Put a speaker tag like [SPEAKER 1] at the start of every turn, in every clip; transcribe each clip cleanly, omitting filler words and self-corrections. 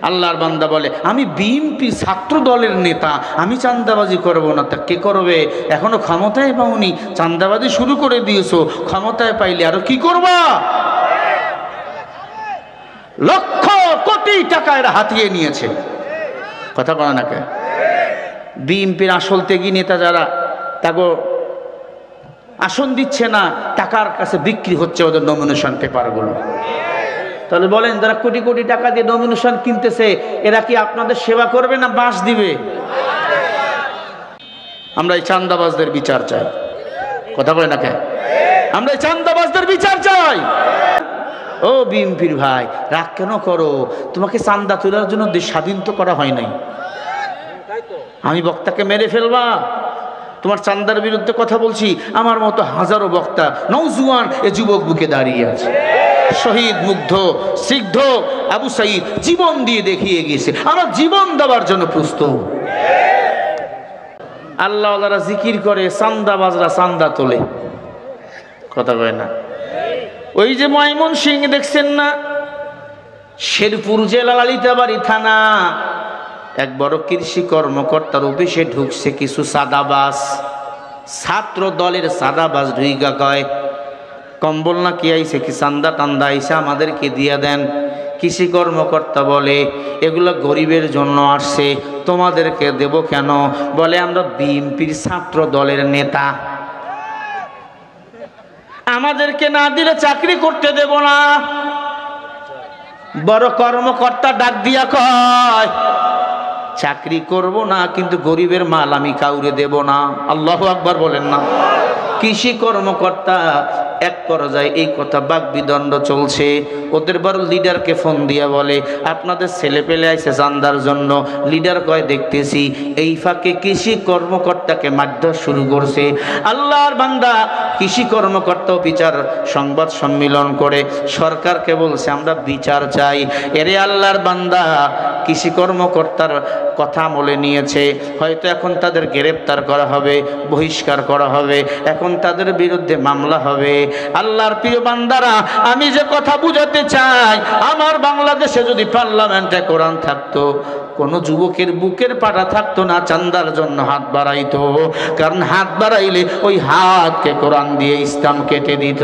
[SPEAKER 1] আল্লাহর বান্দা বলে আমি বিএনপি ছাত্র দলের নেতা, আমি চাঁদাবাজি করব না। তা কে করবে? এখনো ক্ষমতায় পাওনি, চাঁদাবাজি শুরু করে দিয়েছো, ক্ষমতায় পাইলে আরো কি করবা? লক্ষ কোটি টাকা এরা হাতিয়ে নিয়েছে। কথা বলে না কে? বিএনপির আসল ত্যাগী নেতা যারা, তাকে আসন দিচ্ছে না, টাকার কাছে বিক্রি হচ্ছে ওদের নমিনেশন পেপারগুলো। তাহলে বলেন, যারা কোটি কোটি টাকা দিয়ে নমিনেশন কিনতেছে, এরা কি আপনাদের সেবা করবে না বাঁশ দিবে? আমরা এই চাঁদাবাজদের বিচার চাই। কথা বলে না কে? আমরা এই চাঁদাবাজদের বিচার চাই। ও বিএনপির ভাই, রাগ কেন করো? তোমাকে চাঁদা তোলার জন্য দেশ স্বাধীন তো করা হয় নাই। আমি বক্তাকে মেরে ফেলবা? তোমার চাঁদার বিরুদ্ধে কথা বলছি, আমার মতো হাজারো বক্তা নওজোয়ান এ যুবক বুকে দাঁড়িয়ে আছে। শহীদ মুগ্ধ সিদ্ধ আবু সাঈদ জীবন দিয়ে দেখিয়ে গিয়েছে, আমরা জীবন দেওয়ার জন্য প্রস্তুত। আল্লাহ যারা জিকির করে, চাঁদাবাজরা চাঁদা তোলে। কথা কয় না? ওই যে ময়মনসিংহ দেখছেন না, শেরপুর জেলা লালিতাবাড়ি থানা, এক বড় কৃষি কর্মকর্তার অফিসে ঢুকছে কিছু সাদাবাজ, ছাত্র দলের সাদাবাজ ঢুইগা কয়, কম্বল না কি আইছে, কি চান্দা টান্দা আইসা আমাদেরকে দিয়া দেন। কৃষি কর্মকর্তা বলে, এগুলো গরিবের জন্য আসছে, তোমাদেরকে দেব কেন? বলে, আমরা বিএনপির ছাত্র দলের নেতা, আমাদেরকে না দিলে চাকরি করতে দেব না। বড় কর্মকর্তা ডাক দিয়া কয়, চাকরি করব না, কিন্তু গরিবের মাল আমি কাউরে দেব না। আল্লাহু আকবার বলেন না? কৃষি কর্মকর্তা এক পর্যায়ে এই কথা বাকবিদণ্ড চলছে, ওদের বড় লিডারকে ফোন দিয়া বলে, আপনাদের ছেলে পেলে আইছে চান্দার জন্য। লিডার কয়, দেখতেছি। এই ফাঁকে কৃষি কর্মকর্তাকে মারধর শুরু করছে। আল্লাহর বান্দা কৃষি কর্মকর্তাও বিচার সংবাদ সম্মেলন করে সরকারকে বলছে, আমরা বিচার চাই। এরে আল্লাহর বান্দা, কৃষি কর্মকর্তার কথা আমলে নিয়েছে, হয়তো এখন তাদের গ্রেপ্তার করা হবে, বহিষ্কার করা হবে, এখন তাদের বিরুদ্ধে মামলা হবে। আল্লাহর প্রিয় বান্দারা, আমি যে কথা বুঝাতে চাই, আমার বাংলাদেশে যদি পার্লামেন্টে কোরআন থাকতো, কোন যুবকের বুকের পাটা থাকতো না চান্দার জন্য হাত বাড়াইতো। কারণ হাত বাড়াইলে ওই হাতকে কোরআন দিয়ে ইসলাম কেটে দিত,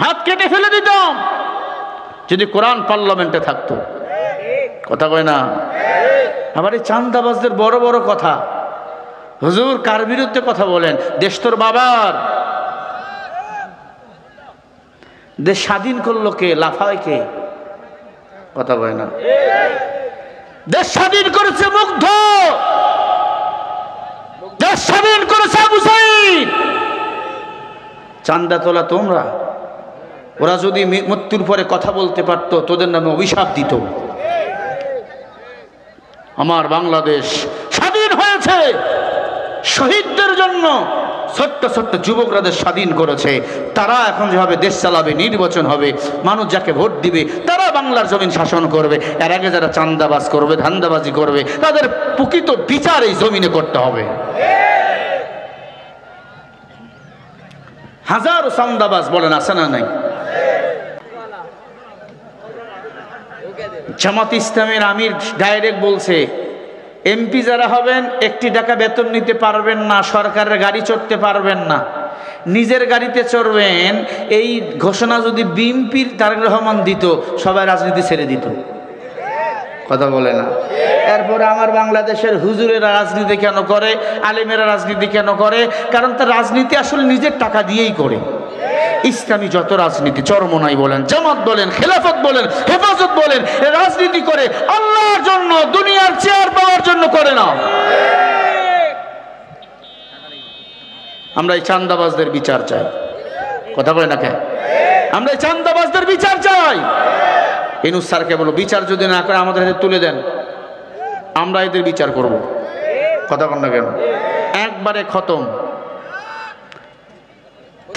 [SPEAKER 1] হাত কেটে ফেলে দিত যদি কোরআন পার্লামেন্টে থাকতো। কথা কয় না? আবার এই চান্দাবাজদের বড় বড় কথা, হুজুর কার বিরুদ্ধে কথা বলেন? দেশ তোর বাবার, দেশ স্বাধীন করলো কে? লাফায় কে? কথা কয় না? দেশ স্বাধীন করেছে মুগ্ধ, দেশ স্বাধীন করেছে আবু সাঈদ। চান্দা তোলা তোমরা। ওরা যদি মৃত্যুর পরে কথা বলতে পারতো, তোদের নামে অভিশাপ দিত। আমার বাংলাদেশ স্বাধীন হয়েছে শহীদদের জন্য। ছোট্ট ছোট্ট যুবকরা দেশ স্বাধীন করেছে, তারা এখন যেভাবে দেশ চালাবে, নির্বাচন হবে, মানুষ যাকে ভোট দিবে তারা বাংলার জমিন শাসন করবে। এর আগে যারা চান্দাবাজ করবে, ধান্দাবাজি করবে, তাদের প্রকৃত বিচার এই জমিনে করতে হবে। হাজারো চান্দাবাজ বলেন, আছে না নাই? জামাত ইসলামের আমির ডাইরেক্ট বলছে, এমপি যারা হবেন 1 টাকা বেতন নিতে পারবেন না, সরকারের গাড়ি চড়তে পারবেন না, নিজের গাড়িতে চড়বেন। এই ঘোষণা যদি বিএনপির তারেক রহমান দিত, সবাই রাজনীতি ছেড়ে দিত। কথা বলে না? এরপরে আমার বাংলাদেশের হুজুরেরা রাজনীতি কেন করে, আলেমেরা রাজনীতি কেন করে? কারণ তার রাজনীতি আসলে নিজের টাকা দিয়েই করে। ইসলামী যত রাজনীতি, চরমনাই বলেন, জামাত বলেন, খেলাফত বলেন, হেফাজত বলেন, রাজনীতি করে আল্লাহর জন্য, দুনিয়ার চেয়ার পাওয়ার জন্য করে না। আমরা এই চান্দাবাজদের বিচার চাই। কথা বলে না কেন? আমরা এই চান্দাবাজদের বিচার চাই। ইউনূস স্যারকে বলো, বিচার যদি না করে আমাদের হাতে তুলে দেন, আমরা এদের বিচার করব। কথা বল না কেন? একবারে খতম।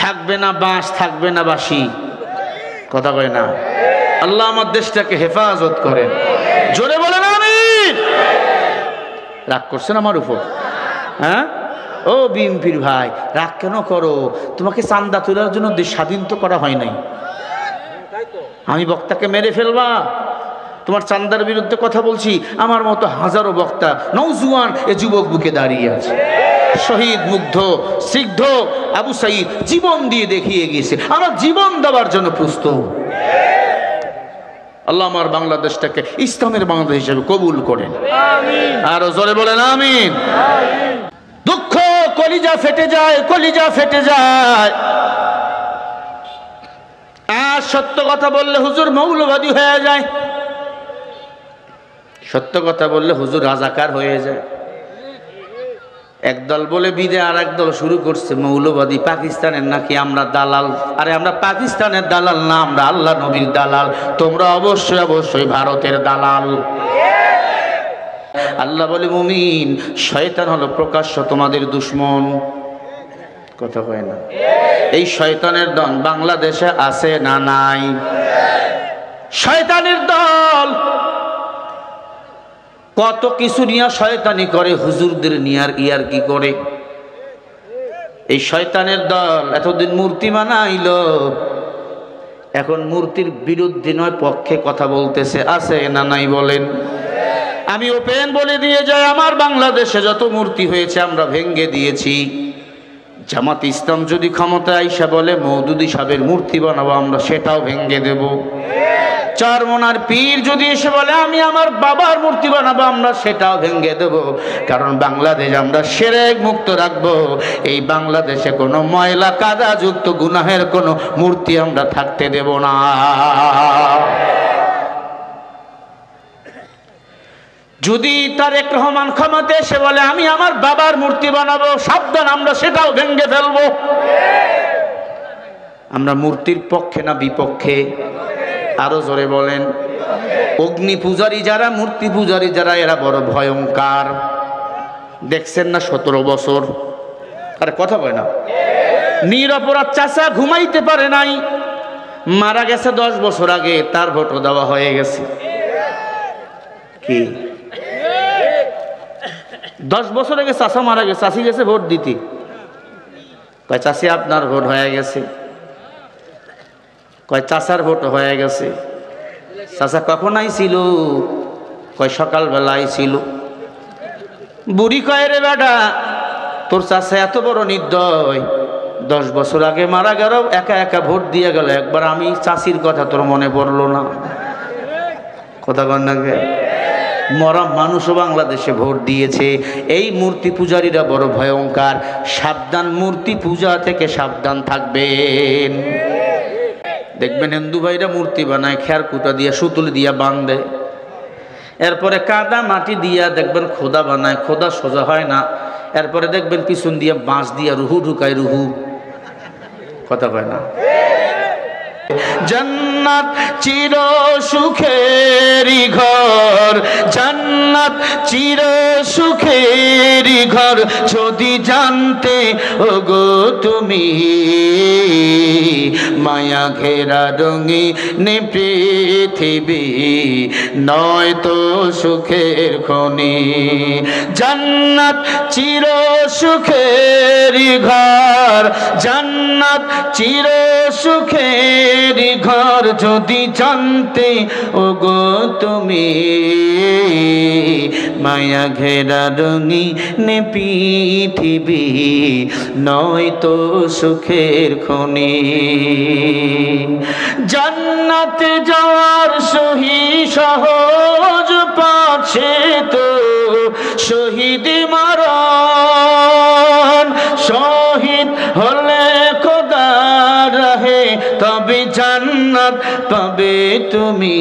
[SPEAKER 1] থাকবে না বাঁশ, থাকবে না বাঁশি। কথা কয় না? আল্লাহ আমার দেশটাকে হেফাজত করেন। জোরে বলেন আমিন। রাগ করছেন আমার উপর? হ্যাঁ? ও বিএনপির ভাই, রাগ কেন করো? তোমাকে চান্দা তোলার জন্য দেশ স্বাধীন তো করা হয় নাই। আমি বক্তাকে মেরে ফেলবা? তোমার চান্দার বিরুদ্ধে কথা বলছি, আমার মতো হাজারো বক্তা নওজোয়ান এ যুবক বুকে দাঁড়িয়ে আছে। শহীদ মুগ্ধ সিদ্ধ আবু সাঈদ জীবন দিয়ে দেখিয়ে গিয়েছে, আমার জীবন দেওয়ার জন্য প্রস্তুত। আল্লাহ আমার বাংলাদেশটাকে ইসলামের বাংলাদেশ হিসেবে কবুল করেন, আরো জোরে বলেন আমিন। দুঃখ কলিজা ফেটে যায়, কলিজা ফেটে যায়। আর সত্য কথা বললে হুজুর মৌলবাদী হয়ে যায়, সত্য কথা বললে হুজুর রাজাকার হয়ে যায়। একদল বলে বিদে, আর একদল শুরু করছে মৌলবাদী, পাকিস্তানের নাকি আমরা দালাল। আরে আমরা পাকিস্তানের দালাল না, আমরা আল্লাহ নবীর দালাল। তোমরা অবশ্যই অবশ্যই ভারতের দালাল। আল্লাহ বলে মুমিন, শয়তান হলো প্রকাশ্য তোমাদের দুশ্মন। কথা কয় না? এই শয়তানের দল বাংলাদেশে আছে না নাই? শয়তানের দল কত কিছু নিয়ে শয়তানি করে, হুজুরদের নিয়ার ইয়ার কি করে। এই শয়তানের দল এতদিন মূর্তি বানাইল, এখন মূর্তির বিরুদ্ধে নয় পক্ষে কথা বলতেছে, আছে না নাই বলেন? আমি ওপেন বলে দিয়ে যাই, আমার বাংলাদেশে যত মূর্তি হয়েছে আমরা ভেঙ্গে দিয়েছি। জামাত ইসলাম যদি ক্ষমতায় আইসা বলে মওদুদি সাহেবের মূর্তি বানাবো, আমরা সেটাও ভেঙ্গে দেব। চারমোনার পীর যদি এসে বলে আমি আমার বাবার মূর্তি বানাবো, আমরা সেটাও ভেঙ্গে দেব। কারণ বাংলাদেশ আমরা শিরক মুক্ত রাখবো। এই বাংলাদেশে কোনো ময়লা কাদা যুক্ত গুনাহের কোনো মূর্তি আমরা থাকতে দেব না। যদি তারেক রহমান ক্ষমতায় এসে বলে আমি আমার বাবার মূর্তি বানাবো, সাবধান, আমরা সেটাও ভেঙ্গে ফেলবো। আমরা মূর্তির পক্ষে না বিপক্ষে? আরো জোরে বলেন। অগ্নি পূজারী যারা, মূর্তি পূজারী যারা, এরা বড় ভয়ঙ্কর। দেখছেন না 17 বছর? আরে কথা কয় না? নিরপরাধ চাচা ঘুমাইতে পারে নাই, মারা গেছে 10 বছর আগে, তার ভোটও দেওয়া হয়ে গেছে। কি 10 বছর আগে চাচা মারা গেছে, চাচি গেছে ভোট দিতে। কয় চাচি আপনার ভোট হয়ে গেছে। কয় চাচার ভোট হয়ে গেছে। চাচা কখন আইছিল? কয় সকালবেলা আইছিল। বুড়ি কয় রে বেটা, তোর চাচা এত বড় নির্দয়, 10 বছর আগে মারা গেল, একা একা ভোট দিয়ে গেল, একবার আমি চাচির কথা তোর মনে পড়লো না? কথা কন না? মরা মানুষও বাংলাদেশে ভোট দিয়েছে। এই মূর্তি পূজারীরা বড় ভয়ঙ্কর, সাবধান, মূর্তি পূজা থেকে সাবধান থাকবেন। দেখবেন হিন্দু ভাইরা মূর্তি বানায়, খেয়ার কুটা দিয়া সুতুলি দিয়া বাঁধে, এরপরে কাদা মাটি দিয়া দেখবেন খোদা বানায়, খোদা সোজা হয় না। এরপরে দেখবেন পিছন দিয়া বাঁশ দিয়া রুহু ঢুকায়, রুহু। কথা কয় না? জান্নাত চির সুখেরি ঘর, জান্নাত চির সুখেরি ঘর, যদি জানতে ওগো তুমি, মায়া ঘেরা রঙিন পৃথিবী নয় তো সুখের খনি। জান্নাত চির সুখেরি ঘর, জান্নাত চির সুখের ঘর, যদি জানতে ওগো তুমি, মায়া ঘেরা রঙিন পৃথিবী নয় তো সুখের খনি। জান্নাতে যাওয়ার সহি সহজ পাছে তো শহীদ মারণ, শহীদ হলে খোদা রহে তবে জান্নাত পাবে তুমি,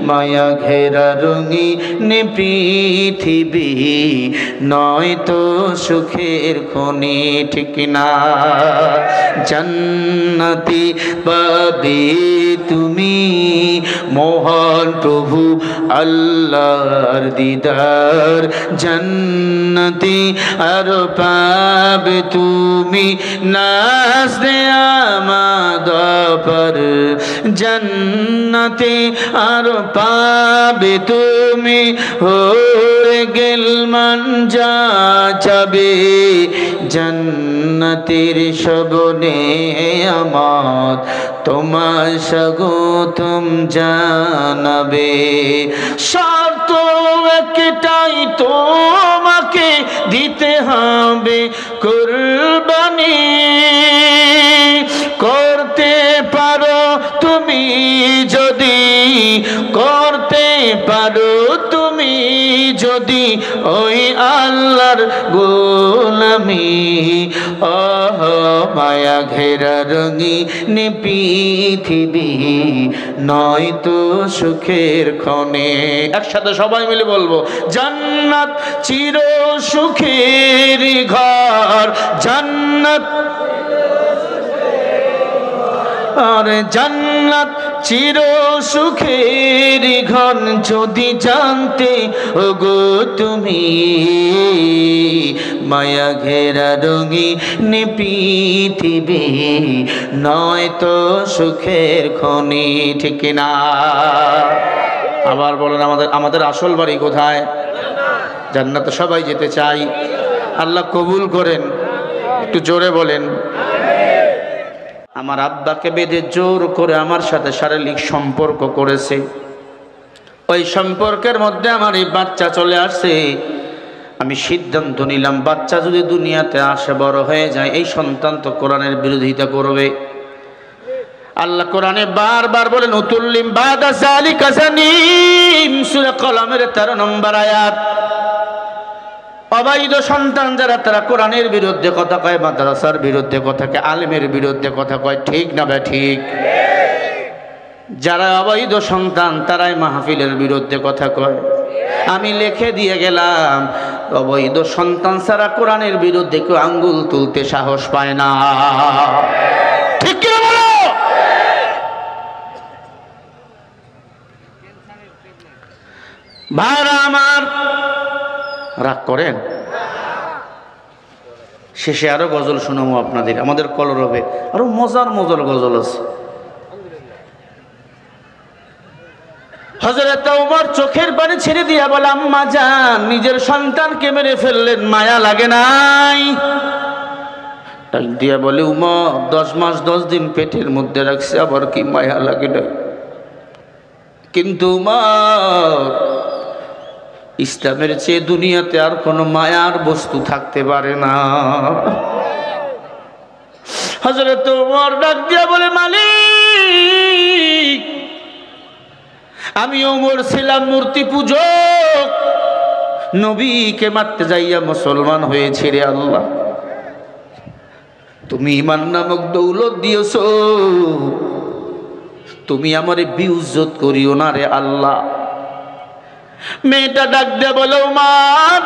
[SPEAKER 1] মায়া ঘেরা রঙিন পৃথিবী নয় তো সুখের খনি। ঠিক না? জান্নাতি পাবে তুমি, মহান প্রভু আল্লাহর দিদার, জান্নাতি আর পাবে তুমি, নাজদে আমাদ পর, জান্নাতে আর পাবে তুমি, হয়ে গেল মান যা যাবে, জান্নাতের সবনে আমাদ তোমায় স্বাগতম জানাবে। শর্ত একটাই, তোমাকে দিতে হবে কুরবানি। করতে পারো তুমি যদি, করতে পারো তুমি যদি ওই আল্লাহর গোলামি। ওহ মায়া ঘেরা রঙিন পৃথিবী, নয়তো সুখের ক্ষণে। একসাথে সবাই মিলে বলবো, জান্নাত চির সুখের ঘর, জান্নাত আর জান্নাত চির সুখের ঘর। যদি জানতে ওগো তুমি, মায়া ঘেরা রঙিন পৃথিবী, নয়তো সুখের খনি। ঠিক কিনা? আবার বলেন, আমাদের আসল বাড়ি কোথায়? জান্নাতে সবাই যেতে চাই, আল্লাহ কবুল করেন। একটু জোরে বলেন। আমার আব্বাকে বেঁধে জোর করে আমার সাথে শারীরিক সম্পর্ক করেছে। ওই সম্পর্কের মধ্যে আমার এই বাচ্চা চলে আসছে। আমি সিদ্ধান্ত নিলাম, বাচ্চা যদি দুনিয়াতে আসে, বড় হয়ে যায়, এই সন্তান তো কোরআনের বিরোধিতা করবে। আল্লাহ কোরআনে বারবার বলেন, উতুল্লিম বাদা যালিকা জানিম, সূরা কলমের 13 নম্বর আয়াত। অবৈধ সন্তান যারা, তারা কোরআনের বিরুদ্ধে কথা কয়, মাদ্রাসার বিরুদ্ধে কথা কয়, আলেমের বিরুদ্ধে কথা কয়। ঠিক না ভাই? ঠিক। যারা অবৈধ সন্তান, তারাই মাহফিলের বিরুদ্ধে কথা কয়। আমি লিখে দিয়ে গেলাম, অবৈধ সন্তান ছাড়া কোরআনের বিরুদ্ধে কেউ আঙ্গুল তুলতে সাহস পায় না। ঠিক কি বলো? ভাইরা আমার, রাগ করেন? শেষে আরো গজল শোনাবো আপনাদের। আমাদের কলরবে আরো মজার মজার গজল আছে। হযরত ওমর চোখের পানি ছেড়ে দিয়া বলে, আম্মা জান, নিজের সন্তানকে মেরে ফেললেন, মায়া লাগে নাই? তাই দিয়া বলে, উমর 10 মাস 10 দিন পেটের মধ্যে রাখছে, আবার কি মায়া লাগে না? কিন্তু উমর, ইসলামের চেয়ে দুনিয়াতে আর কোনো মায়ার বস্তু থাকতে পারে না। হযরত ওমর ডাক দিয়া বলে, মালিক, আমি ওমর ছিলাম মূর্তি পূজক, নবীকে মারতে যাইয়া মুসলমান হয়েছি রে আল্লাহ। তুমি ঈমান নামক দৌলত দিয়েছো, তুমি আমারে বিউজ্জত করিও না রে আল্লাহ। মেয়েটা ডাক দিয়ে বলে, ওমর,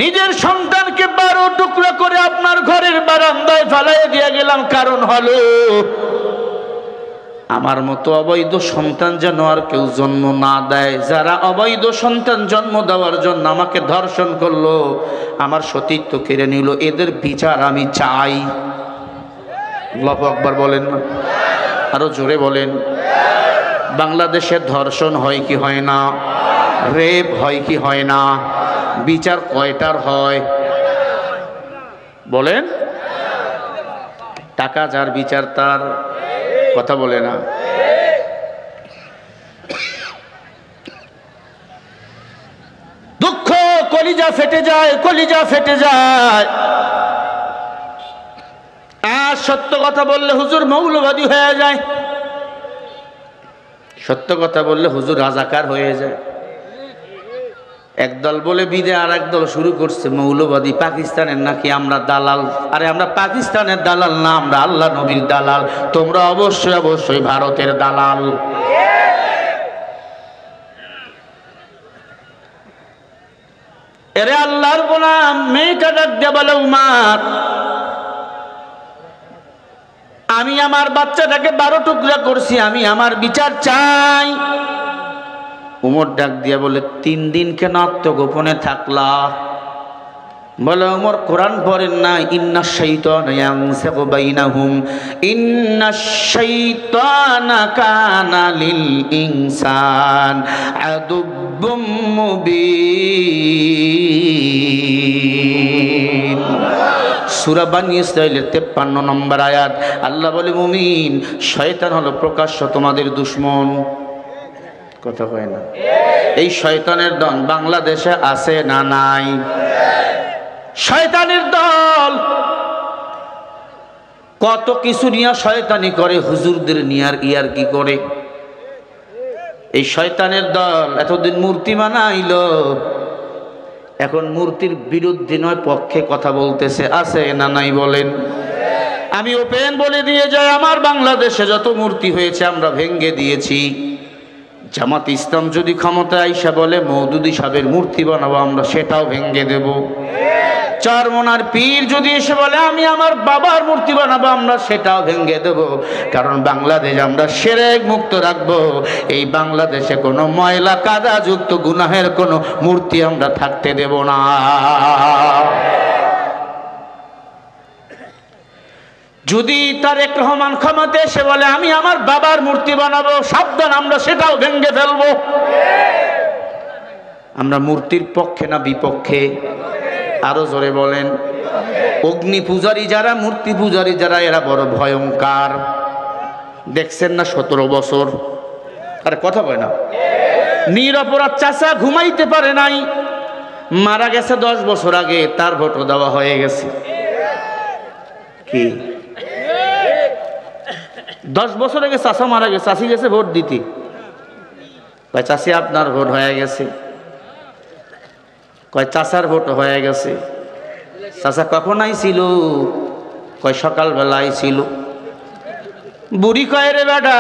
[SPEAKER 1] নিজের সন্তানকে 12 টুকরা করে আপনার ঘরের বারান্দায় ফেলাইয়া দিয়ে গেলাম, কারণ হলো আমার মতো অবৈধ সন্তান যেন আর কেউ জন্ম না দেয়। যারা অবৈধ সন্তান জন্ম দেওয়ার জন্য আমাকে ধর্ষণ করলো, আমার সতীত্ব কেড়ে নিল, এদের বিচার আমি চাই। আল্লাহু আকবার বলেন না? আরো জোরে বলেন। বাংলাদেশে ধর্ষণ হয় কি হয় না? রেপ হয় কি হয় না? বিচার কয়টার হয় বলেন? টাকা যার, বিচার তার। কথা বলে না? দুঃখ, কলিজা ফেটে যায়, কলিজা ফেটে যায়। আর সত্য কথা বললে হুজুর মৌলবাদী হয়ে যায়, সত্য কথা বললে হুজুর রাজাকার হয়ে যায়। একদল বলে বিদে, আর একদল শুরু করছে মৌলবাদী। পাকিস্তানের নাকি আমরা দালাল। আরে আমরা পাকিস্তানের দালাল না, আমরা আল্লাহ নবীর দালাল। তোমরা অবশ্যই অবশ্যই ভারতের দালাল। এরে আল্লাহর গোলাম, মেয়েটা ডাক দিয়ে বলে, উমর, আমি আমার বাচ্চাটাকে 12 টুকরা করছি, আমি আমার বিচার চাই। উমর ডাক দিয়া বলে, 3 দিন কেন আত্মগোপনে থাকলা? বলে, উমর কোরআন পড়েন না, ইন্নাশ শাইতানা ইয়ানসাগু বাইনাহুম, ইন্নাশ শাইতানা কানা লিল ইনসান আদুব্বুম মুবিন। সূরা বানী ইসরাঈলের 53 নম্বর আয়াত। আল্লাহ বলে, মুমিন, শয়তান হলো প্রকাশ্য তোমাদের দুশমন। কথা কয় না? এই শয়তানের দল বাংলাদেশে আছে না নাই? শয়তানের দল কত কিছু নিয়ে শয়তানি করে, হুজুরদের নিয়ে আর ইয়ার কি করে। এই শয়তানের দল এতদিন মূর্তি বানাইলো, এখন মূর্তির বিরুদ্ধে নয় পক্ষে কথা বলতেছে। আছে না নাই বলেন? আমি ওপেন বলে দিয়ে যাই, আমার বাংলাদেশে যত মূর্তি হয়েছে আমরা ভেঙ্গে দিয়েছি। জামাত ইসলাম যদি ক্ষমতায় আইসা বলে মওদুদি সাহেবের মূর্তি বানাবো, আমরা সেটাও ভেঙ্গে দেব। চরমনার পীর যদি এসে বলে আমি আমার বাবার মূর্তি বানাবো, আমরা সেটাও ভেঙ্গে দেব। কারণ বাংলাদেশ আমরা শিরক মুক্ত রাখবো। এই বাংলাদেশে কোনো ময়লা কাদা যুক্ত গুনাহের কোনো মূর্তি আমরা থাকতে দেব না। যদি তারেক রহমান ক্ষমতায় এসে বলে আমি আমার বাবার মূর্তি বানাবো, সাবধান, আমরা সেটাও ভেঙ্গে ফেলবো। আমরা মূর্তির পক্ষে না বিপক্ষে? আরো জোরে বলেন। অগ্নি পূজারী যারা, মূর্তি পূজারী যারা, এরা বড় ভয়ঙ্কর। দেখছেন না 17 বছর? আরে কথা বলে না। নিরপরাধ চাচা ঘুমাইতে পারে নাই, মারা গেছে 10 বছর আগে, তার ভোটও দেওয়া হয়ে গেছে। কি 10 বছর আগে চাচা মারা গেছে, চাষি গেছে ভোট দিতে। কয় চাষি আপনার ভোট হয়ে গেছে। কয় চাচার ভোট হয়ে গেছে। চাচা কখন আইছিল? কয় সকালবেলা আইছিল। বুড়ি কয় রে বেটা,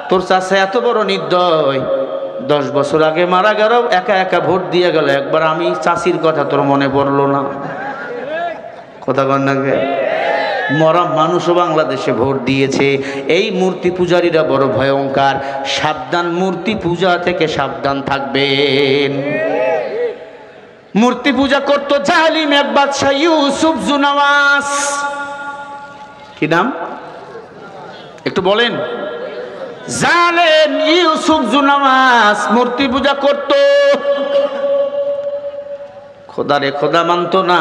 [SPEAKER 1] তোর চাচা এত বড় নির্দয়, 10 বছর আগে মারা গেল, একা একা ভোট দিয়ে গেল, একবার আমি চাষির কথা তোর মনে পড়লো না? কথা কন না? মরা মানুষও বাংলাদেশে ভোট দিয়েছে। এই মূর্তি পূজারীরা বড় ভয়ঙ্কর। সাবধান, মূর্তি পূজা থেকে সাবধান থাকবেন। মূর্তি পূজা করতো জালিম এক বাদশা ইউসুফ জুনাওয়াস। কি নাম একটু বলেন? জালেম ইউসুফ জুনাওয়াস মূর্তি পূজা করত। খোদারে খোদা মানত না,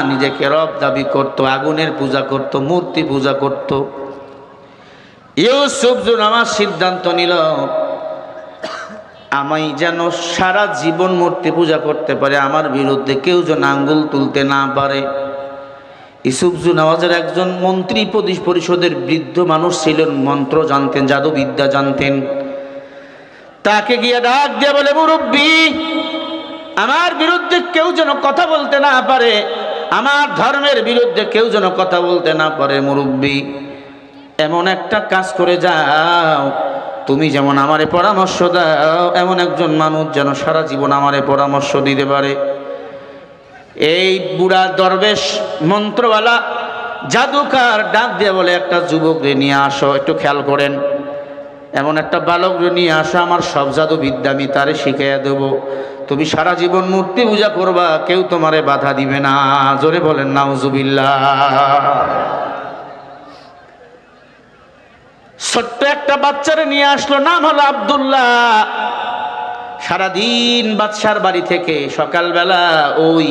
[SPEAKER 1] নিজেকে রব দাবি করত, আগুনের পূজা করত, মূর্তি পূজা করত। ইউসুফ জুনাওয়াস সিদ্ধান্ত নিল, আমি যেন সারা জীবন মূর্তি পূজা করতে পারে, আমার বিরুদ্ধে কেউ যেন আঙ্গুল তুলতে না পারে। ইউসুফ জুনাওয়াজের একজন মন্ত্রী পরিষদের বৃদ্ধ মানুষ ছিলেন, মন্ত্র জানতেন, জাদুবিদ্যা জানতেন। তাকে গিয়ে ডাক দিয়ে বলে, মুরব্বী, আমার বিরুদ্ধে কেউ যেন কথা বলতে না পারে, আমার ধর্মের বিরুদ্ধে কেউ যেন কথা বলতে না পারে। মুরব্বী, এমন একটা কাজ করে যাও, তুমি যেমন আমারে পরামর্শ দাও, এমন একজন মানুষ যেন সারা জীবন আমারে পরামর্শ দিতে পারে। এই বুড়া দরবেশ মন্ত্রওয়ালা জাদুকার ডাক দিয়ে বলে, একটা যুবকরে নিয়ে আসো, একটু খেয়াল করেন, এমন একটা বালকরে নিয়ে আসো, আমার সব জাদুবিদ্যা আমি তারে শিখাইয়া দেব, তুমি সারা জীবন মূর্তি পূজা করবা, কেউ তোমারে বাধা দিবে না। জোরে বলেন নাউজুবিল্লাহ। ছোট্ট একটা বাচ্চারে নিয়ে আসলো, নাম হলো আব্দুল্লাহ। সারাদিন বাদশার বাড়ি থেকে সকালবেলা ওই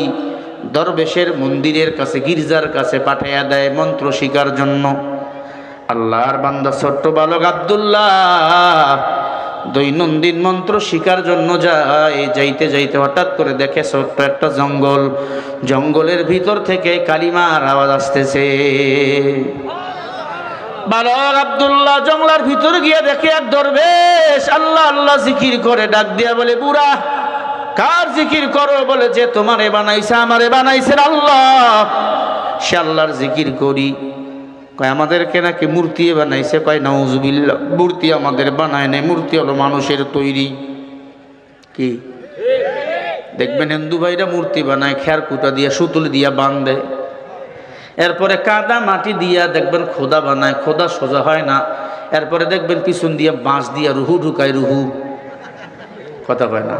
[SPEAKER 1] দরবেশের মন্দিরের কাছে, গির্জার কাছে পাঠাইয়া দেয় মন্ত্র শিকার জন্য। আল্লাহর বান্দা ছোট্ট বালক আব্দুল্লাহ দৈনন্দিন মন্ত্র শিকার জন্য যায়। যাইতে যাইতে হঠাৎ করে দেখে ছোট্ট একটা জঙ্গল, জঙ্গলের ভিতর থেকে কালিমার আওয়াজ আসতেছে। বালক আব্দুল্লাহ জঙ্গলার ভিতর গিয়ে দেখে এক দরবেশ আল্লাহ আল্লাহ জিকির করে। ডাক দিয়া বলে, বুড়া, কার জিকির করো? বলে, যে তোমারে বানাইছে, আমারে বানাইছেন আল্লাহ, সে আল্লাহর জিকির করি। কয়, আমাদেরকে নাকি মূর্তি বানাইছে? কয়, নাউজুবিল্লাহ, মূর্তি আমাদের বানায় নাই, মূর্তি হলো মানুষের তৈরি। কি দেখবেন হিন্দু ভাইরা মূর্তি বানায়, খেয়ার কুটা দিয়া, সুতুল দিয়া বাঁধে, এরপরে কাদা মাটি দিয়া দেখবেন খোদা বানায়, খোদা সোজা হয় না। এরপরে দেখবেন পিছন দিয়া বাঁশ দিয়া রুহু ঢুকায়, রুহু। কথা কয় না?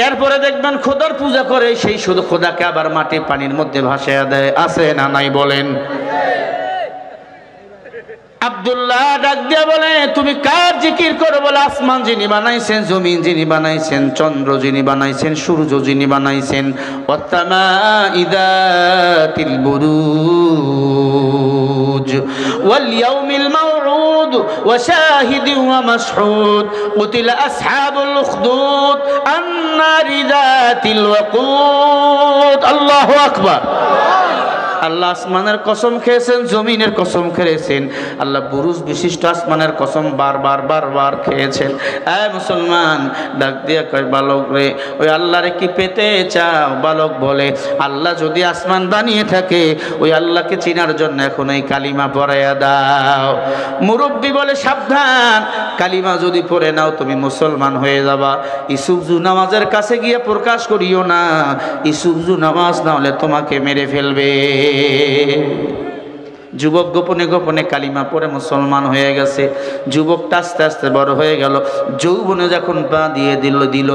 [SPEAKER 1] এরপরে দেখবেন খোদার পূজা করে, সেই শুধু খোদাকে আবার মাটি পানির মধ্যে ভাসাইয়া দেয়। আছে না নাই বলেন? আব্দুল্লাহ ডাক দিয়া বলে, তুমি কার জিকির করো? বলে, আসমান যিনি বানাইছেন, জমিন যিনি বানাইছেন, চন্দ্র যিনি বানাইছেন, সূর্য যিনি বানাইছেন, ওয়াত্তামা'i যাতিল বুরুজ ওয়াল ইয়াউমিল মাউউদ ওয়া শাহিদিন ওয়া মাশহুদ কুতিলা আসহাবুল উখদুদ আন-নারি যাতিল ওয়াকুদ। আল্লাহু আকবার। আল্লাহ আসমানের কসম খেয়েছেন, জমিনের কসম খেয়েছেন, আল্লাহ বুরুজ বিশিষ্ট আসমানের কসম বারবার খেয়েছেন। এই মুসলমান ডাক দিয়া কয়, বালক রে, ওই আল্লাহরে কি পেতে চাও? বালক বলে, আল্লাহ যদি আসমান বানিয়ে থাকে, ওই আল্লাহকে চিনার জন্য এখন এই কালিমা পড়াইয়া দাও। মুরব্বী বলে, সাবধান, কালিমা যদি পড়ে নাও তুমি মুসলমান হয়ে যাবা। ইসুফজু নামাজের কাছে গিয়ে প্রকাশ করিও না, ইসুফজু নামাজ না হলে তোমাকে মেরে ফেলবে। যুবক গোপনে গোপনে কালিমা পড়ে মুসলমান হয়ে গেছে। যুবকটা আস্তে আস্তে বড় হয়ে গেল। যৌবনে যখন পা দিয়ে দিল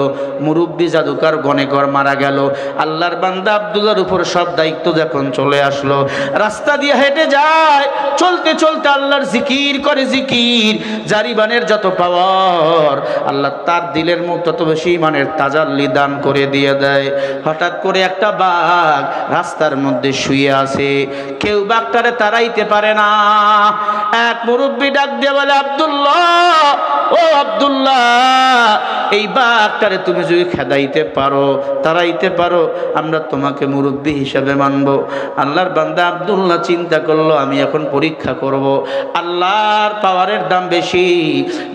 [SPEAKER 1] মুরব্বী জাদুকার গণেকর মারা গেল। আল্লাহর বান্দা আব্দুল্লাহর উপর সব দায়িত্ব যখন চলে আসলো, রাস্তা দিয়ে হেঁটে যায়, চলতে চলতে আল্লাহর জিকির করে। জিকির জারিবানের যত পাওয়ার, আল্লাহ তার দিলের মধ্যে তত বেশি ইমানের তাজাল্লি দান করে দিয়ে দেয়। হঠাৎ করে একটা বাঘ রাস্তার মধ্যে শুয়ে আছে, কেউ বাঘটারে তারাই পারে না। এক মুরব্বী ডাক দিয়ে বলে, আব্দুল্লাহ, ও আব্দুল্লাহ, এই বাঘটারে তুমি যদি খেদাইতে পারো, তারাইতে পারো, আমরা তোমাকে মুরব্বী হিসাবে মানব। আল্লাহর বান্দা আব্দুল্লাহ চিন্তা করলো, আমি এখন পরীক্ষা করব আল্লাহর পাওয়ারের দাম বেশি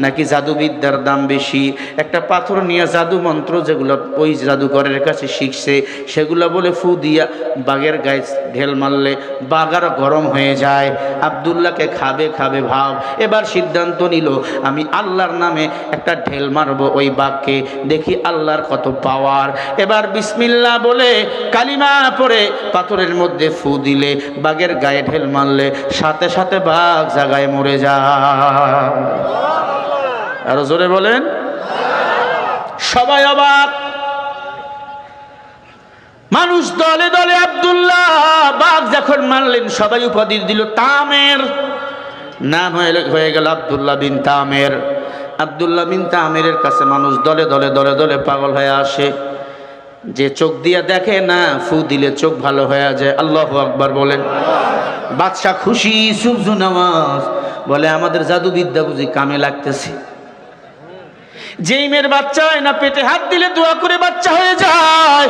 [SPEAKER 1] নাকি জাদুবিদ্যার দাম বেশি। একটা পাথর নিয়ে জাদু মন্ত্র যেগুলো ওই জাদুকরের কাছে শিখছে, সেগুলো বলে ফু দিয়া বাঘের গায়ে ঢেল মারলে বাঘ আর গরম হয়ে যায়। আব্দুল্লাহকে খাবে খাবে ভাব। এবার সিদ্ধান্ত নিল, আমি আল্লাহর নামে একটা ঢেল মারবো ওই বাঘকে, দেখি আল্লাহর কত পাওয়ার। এবার বিসমিল্লাহ বলে কালিমা পড়ে পাথরের মধ্যে ফু দিলে, বাঘের গায়ে ঢেল মারলে সাথে সাথে বাঘ জায়গায় মরে যায়। আরো জোরে বলেন। সবাই অবাক, মানুষ দলে দলে। আব্দুল্লাহ বাঘ যখন মারলেন, সবাই উপাধি দিল তামের। নাম হয়ে গেল আব্দুল্লাহ বিন তামের। আব্দুল্লাহ বিন তামেরের কাছে মানুষ দলে দলে দলে দলে পাগল হয়ে আসে। যে চোখ দিয়ে দেখে না, ফু দিলে চোখ ভালো হয়ে যায়। আল্লাহু আকবার বলেন। বাদশা খুশি, ইউসুফজু নামাজ বলে, আমাদের জাদুবিদ্যা বুঝি কামে লাগতেছে। যেই মেয়ের বাচ্চা হয় না, পেটে হাত দিলে দোয়া করে বাচ্চা হয়ে যায়।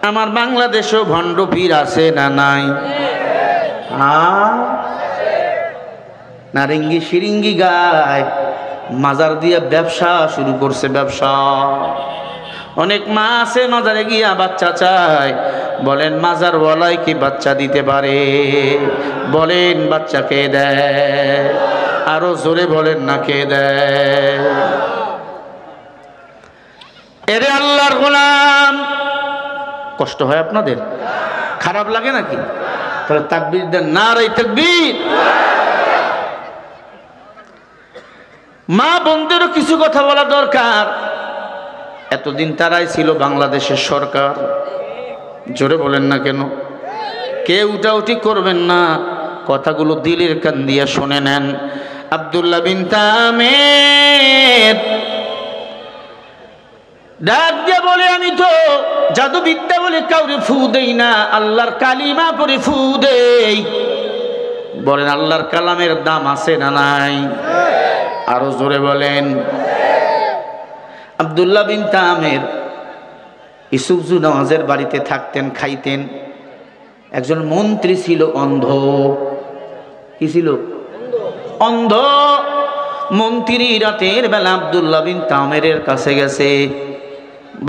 [SPEAKER 1] আমার বাংলাদেশেও ভণ্ড পীর আছে না নাই? নারিঙ্গি সিরিঙ্গি গায়, মাজার দিয়ে ব্যবসা শুরু করছে। ব্যবসা অনেক মা আছে মাজারে গিয়া বাচ্চা চায়, বলেন মাজার ওয়ালায় কি বাচ্চা দিতে পারে? বলেন বাচ্চা কে দেয়? আরো জোরে বলেন না, কে দেয়? এরে আল্লাহর গোলাম, কষ্ট হয় আপনাদের? খারাপ লাগে নাকি? তাহলে তাকবীর দেন, নারে তাকবীর। মা বোনদেরও কিছু কথা বলা দরকার। এতদিন তারাই ছিল বাংলাদেশের সরকার। জোরে বলেন না কেন? কে উঠাউঠি করবেন না, কথাগুলো দিলের কান দিয়া শুনে নেন। আব্দুল্লাহ বিন তামের ডাক দিয়ে বলে, আমি তো জাদুবিদ্যা বলে কাউরে ফু দেই না, আল্লাহর কালিমা পরে ফু দেই। বলেন আল্লাহর কালামের দাম আছে না নাই? আরো জোরে বলেন। আব্দুল্লাহ বিন তামের ইউসুফজু নামাজের বাড়িতে থাকতেন, খাইতেন। একজন মন্ত্রী ছিল অন্ধ। কি ছিল? অন্ধ। মন্ত্রী রাতের বেলা আব্দুল্লাহ বিন তামেরের কাছে গেছে,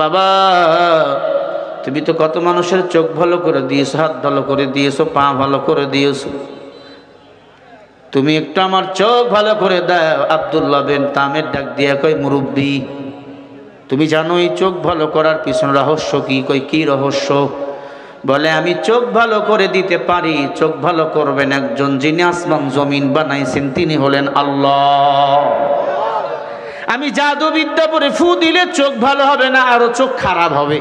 [SPEAKER 1] বাবা তুমি তো কত মানুষের চোখ ভালো করে দিয়েছো, হাত ভালো করে দিয়েছো, পা ভালো করে দিয়েছো, তুমি একটু আমার চোখ ভালো করে দাও। আব্দুল্লাহ বিন তামের ডাক দিয়া কই, মুরব্বী তুমি জানো এই চোখ ভালো করার পিছনে রহস্য কি? কই কি রহস্য? বলে আমি চোখ ভালো করে দিতে পারি। চোখ ভালো করবেন একজন যিনি আসমান জমিন বানাইছেন, তিনি হলেন আল্লাহ। আমি জাদুবিদ্যা পরে ফু দিলে চোখ ভালো হবে না, আরো চোখ খারাপ হবে।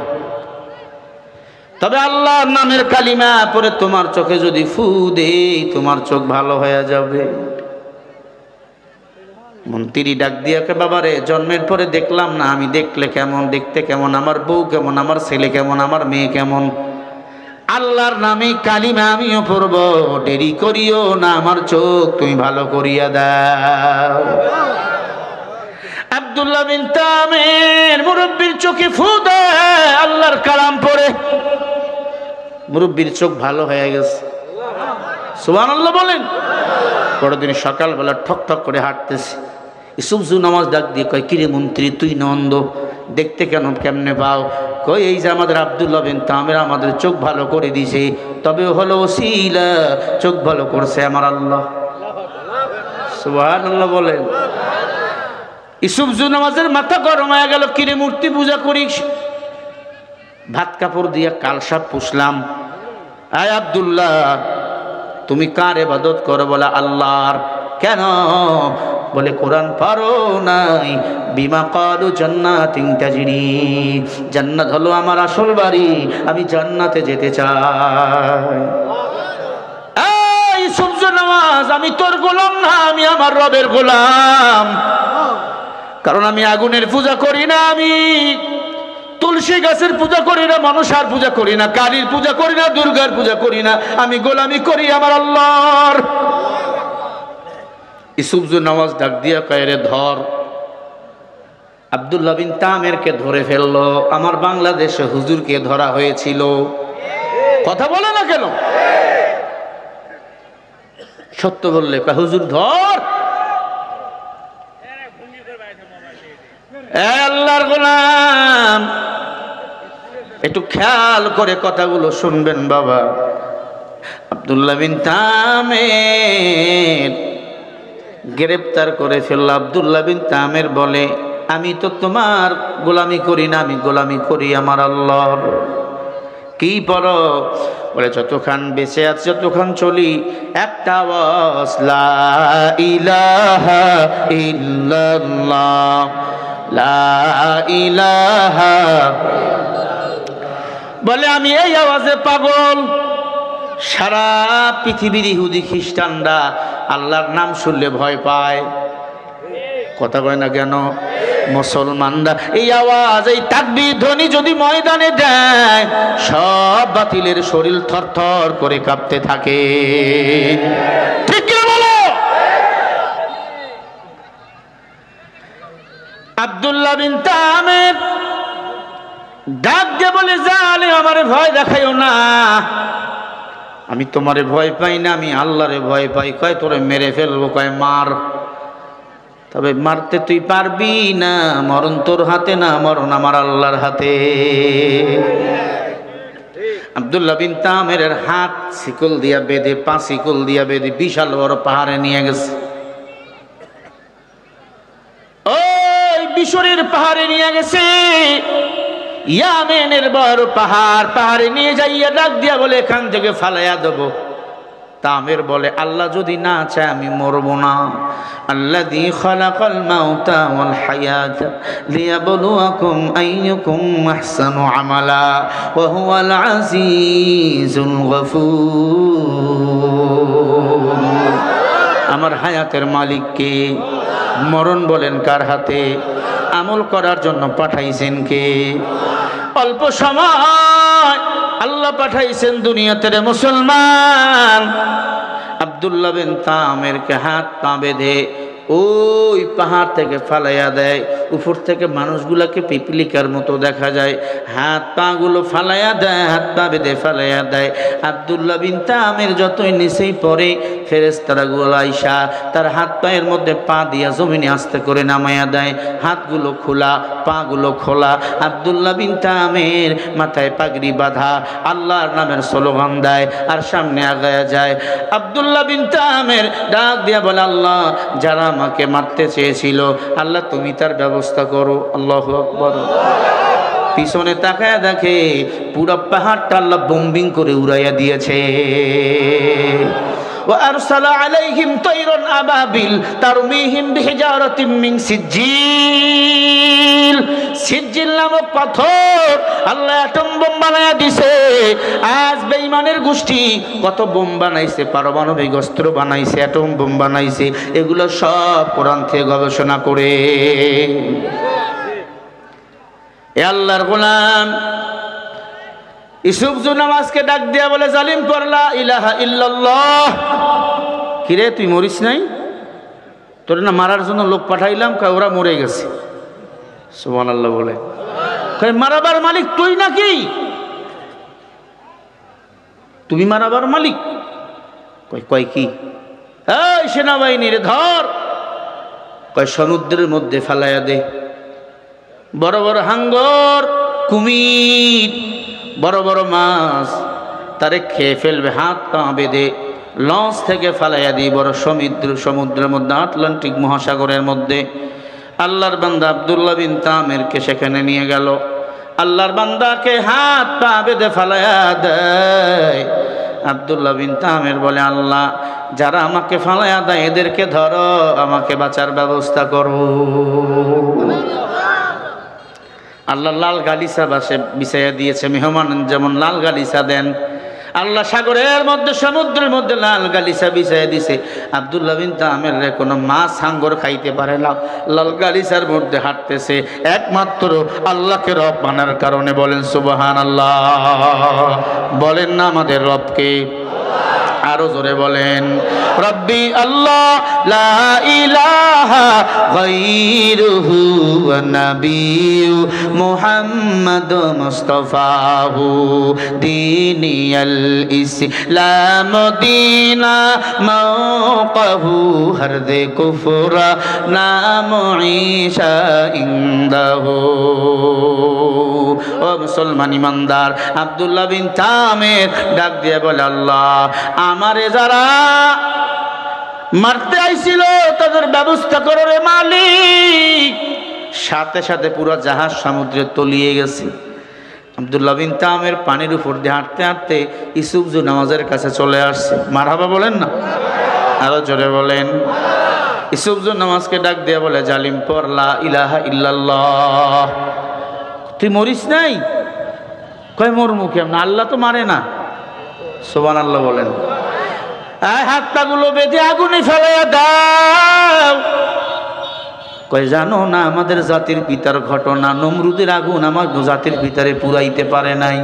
[SPEAKER 1] তবে আল্লাহর নামের কালিমা পরে তোমার চোখে যদি ফু দেই তোমার চোখ ভালো হয়ে যাবে। মন্ত্রী ডাক দিয়াকে, বাবারে জন্মের পরে দেখলাম না, আমি দেখলে কেমন, দেখতে কেমন, আমার বউ কেমন, আমার ছেলে কেমন, আমার মেয়ে কেমন, আল্লাহর নামে কালিমা আমিও পড়ব, দেরি করিও না, আমার চোখ তুমি ভালো করিয়া দাও। আব্দুল্লাহ বিন তামির মুরব্বির চোখে ফু দেয়, আল্লাহর কালাম পড়ে মুরব্বির চোখ ভালো হয়ে গেছে। সুবহানাল্লাহ বলেন। পরদিন সকালবেলা ঠক ঠক করে হাঁটতেছে, ইসুফজু নামাজ ডাক দিয়ে কয়, কিরে মন্ত্রী তুই নন্দ, দেখতে কেন কেমনে পাও? কই এই যে আমাদের আব্দুল্লাহ বিন তামির আমাদের চোখ ভালো করে দিছে, তবে হলো ওসিলা, চোখ ভালো করছে আমার আল্লাহ। সুবহানাল্লাহ বলেন। ইসুফজু নামাজের মাথা গরম হয়ে গেল, কিরে মূর্তি পূজা করিস, ভাত কাপড় দিয়া কালসাপ পুষলাম। আয় আব্দুল্লাহ তুমি কার ইবাদত করো? বলে আল্লাহর। কেন? বলে কোরআন পারো নাই? বিমা ক্বালু জান্নাতিন তাজরি, জান্নাত হলো আমার আসল বাড়ি, আমি জান্নাতে যেতে চাই। এই সূর্য নামাজ, আমি তোর গোলাম না, আমি আমার রবের গোলাম। কারণ আমি আগুনের পূজা করি না, আমি তুলসী গাছের পূজা করি না, মনসার পূজা করি না, কালীর পূজা করি না, দুর্গার পূজা করি না, আমি গোলামি করি আমার আল্লাহর। ইসুফজু নামাজ ডাক দিয়া কয়, রে ধর। আব্দুল্লাহ বিন তামিরকে ধরে ফেললো। আমার বাংলাদেশে হুজুরকে ধরা হয়েছিল, কথা বলে না কেন? সত্য বললে কয়, হুজুর ধর। আল্লাহর গোলাম, একটু খেয়াল করে কথাগুলো শুনবেন বাবা। আব্দুল্লাহ বিন তামির গ্রেপ্তার করে ফেলল। আব্দুল্লাহ বিন তামির বলে, আমি তো তোমার গোলামি করি না, আমি গোলামি করি আমার আল্লাহর। কি পড়ো? বলে যতক্ষণ বেঁচে আছে যতক্ষণ চলি একটা আওয়াজ, লা ইলাহা ইল্লাল্লাহ, লা ইলাহা। বলে আমি এই আওয়াজে পাগল। সারা পৃথিবীর ইহুদি খ্রিস্টানরা আল্লাহর নাম শুনলে ভয় পায়, কথা কয় না কেন? মুসলমানরা এই আওয়াজ, এই তাকবীর ধ্বনি যদি ময়দানে দেয়, সব বাতিলের শরীর থরথর করে কাঁপতে থাকে। ঠিক কি বলো? আব্দুল্লাহ বিন তামির ডাক দিয়ে বলে, জালে আমারে ভয় দেখাইও না, আমি তোমারে ভয় পাই না, আমি আল্লাহরে ভয় পাই। কয় তোরে মেরে ফেলবো। কয় মার। তবে মারতে তুই পারবি না, মরণ তোর হাতে না, মরণ আমার আল্লাহর হাতে। আব্দুল্লাহ বিন তামিরের হাত শিকল দিয়া বেঁধে, পা শিকল দিয়া বেঁধে বিশাল বড় পাহাড়ে নিয়ে গেছে। ওই মিশরের পাহাড়ে নিয়ে গেছে, ইয়ামেনের বড় পাহাড়, পাহাড়ে নিয়ে যাইয়া ডাক দিয়া বলে, এখান থেকে ফালাইয়া দেবো। তামির বলে, আল্লাহ যদি না চায় আমি মরবো না। আল্লাযী খালাকাল মাউতা ওয়াল হায়াতা লিয়াবলুয়াকুম আইয়ুকুম আহসানু আমালা ওয়া হুয়াল আজিজুল গফুর। আমার হায়াতের মালিক কে? মরণ বলেন কার হাতে? আমল করার জন্য পাঠাইছেন কে? অল্প সময় আল্লাহ পাঠাইছেন দুনিয়াতে রে মুসলমান। আব্দুল্লাহ বিন তামিরকে হাত পা বেঁধে ওই পাহাড় থেকে ফালাইয়া দেয়। উপর থেকে মানুষগুলাকে পিপিলিকার মতো দেখা যায়, হাত পা গুলো ফালাইয়া দেয়, হাত পা বেঁধে ফালাইয়া দেয়। আব্দুল্লাহ বিন তামির যতই নিচেই পড়ে, ফেরেশতারা গুলো আইসা তার হাত পায়ের মধ্যে পা দিয়া জমিনে আস্তে করে নামাইয়া দেয়। হাতগুলো খোলা, পা গুলো খোলা। আব্দুল্লাহ বিন তামির মাথায় পাগড়ি বাঁধা, আল্লাহর নামের স্লোগান দেয় আর সামনে আগায়া যায়। আব্দুল্লাহ বিন তামির ডাক দিয়া বলে, আল্লাহ যারা আমাকে মারতে চেয়েছিল, আল্লাহ তুমি তার ব্যবস্থা করো। আল্লাহু আকবার। পিছনে তাকায় দেখে পুরো পাহাড়টা আল্লাহ বোম্বিং করে উড়াইয়া দিয়েছে। وأرسل عليهم طيرا أبابيل ترميهم بحجارة من سجيل সিজ্জিল নামক পাথর আল্লাহ অ্যাটম বোম বানায়া দিছে। আজ বেঈমানের গোষ্ঠী কত বোম বানাইছে, পারমাণবিক অস্ত্র বানাইছে, অ্যাটম বোম বানাইছে, এগুলো সব কোরআন থেকে গবেষণা করে। এ আল্লাহর গোলাম ইউসুফ নামাজকে ডাক দিয়া বলে, জালিম পড়লা ইলাহা ইল্লাল্লাহ। কিরে তুই মরিস নাই? তোর না মারার জন্য লোক পাঠাইলাম, ওরা মরে গেছে। সুবহানাল্লাহ বলে, মারাবার মালিক তুই নাকি? তুমি মারাবার মালিক? কয় কি? এই সেনাবাহিনী রে ধর। কয় সমুদ্রের মধ্যে ফেলাইয়া দে। বড় বড় হাঙ্গর, কুমির, বড় বড় মাছ তারে খেয়ে ফেলবে, হাত পা বেঁধে লঞ্চ থেকে ফেলাইয়া দিই বড় সমুদ্রের মধ্যে, আটলান্টিক মহাসাগরের মধ্যে। আল্লাহর বান্দা আব্দুল্লাহ বিন তামেরকে সেখানে নিয়ে গেল। আল্লাহর বান্দাকে হাত পা বেঁধে ফেলাইয়া দেয়। আব্দুল্লাহ বিন তামের বলে, আল্লাহ যারা আমাকে ফালাইয়া দেয় এদেরকে ধরো, আমাকে বাঁচার ব্যবস্থা করো। আল্লাহ লাল গালিচা বিছাইয়া দিয়েছে। মেহমান যেমন লাল গালিচা দেন, আল্লাহ সাগরের মধ্যে সমুদ্রের মধ্যে লাল গালিচা বিছাইয়া দিছে। আব্দুল্লাহ বিন তামের কোনো মাছ হাঙ্গর খাইতে পারে না, লাল গালিচার মধ্যে হাঁটতেছে একমাত্র আল্লাহকে রব মানার কারণে। বলেন সুবহানাল্লাহ। বলেন না আমাদের রবকে? আরো জোরে বলেন, রব্বি আল্লাহ লা ইলাহা গায়রুহু ওয়া নাবিয়্যু মুহাম্মাদ মুস্তাফাহু দীনিয়াল ইসলাম দীনা মাওকাহু হরদে কুফরা নাম ঈশা ইনদাহু। ও মুসলমান ইমানদার, আব্দুল্লাহ বিন তামের ডাক দিয়ে বলে, আল্লাহ আমারে যারা মারতে আইছিল তাদের ব্যবস্থা করো রে মালিক। সাথে সাথে পুরো জাহাজ সমুদ্রে তলিয়ে গেছে। আব্দুল্লাহ বিন তামের পানির উপর দিয়ে হাঁটতে হাঁটতে ইউসুফ নামাজের কাছে চলে আসছে। মারহাবা বলেন না? আরো জোরে বলেন। ইউসুফ নামাজকে ডাক দিয়ে বলে, জালিম পড়লা ইলাহা ইল্লাল্লাহ। তুই মরিস নাই? কয় মরমু কেমন? আল্লাহ তো মারে না। সুবহানাল্লাহ বলেন। হাত পাগুলো বেঁধে আগুনে ফেলাইয়া দাও। কয় জানো না আমাদের জাতির পিতার ঘটনা, নমরুদের আগুন আমার জাতির পিতারে পুরাইতে পারে নাই।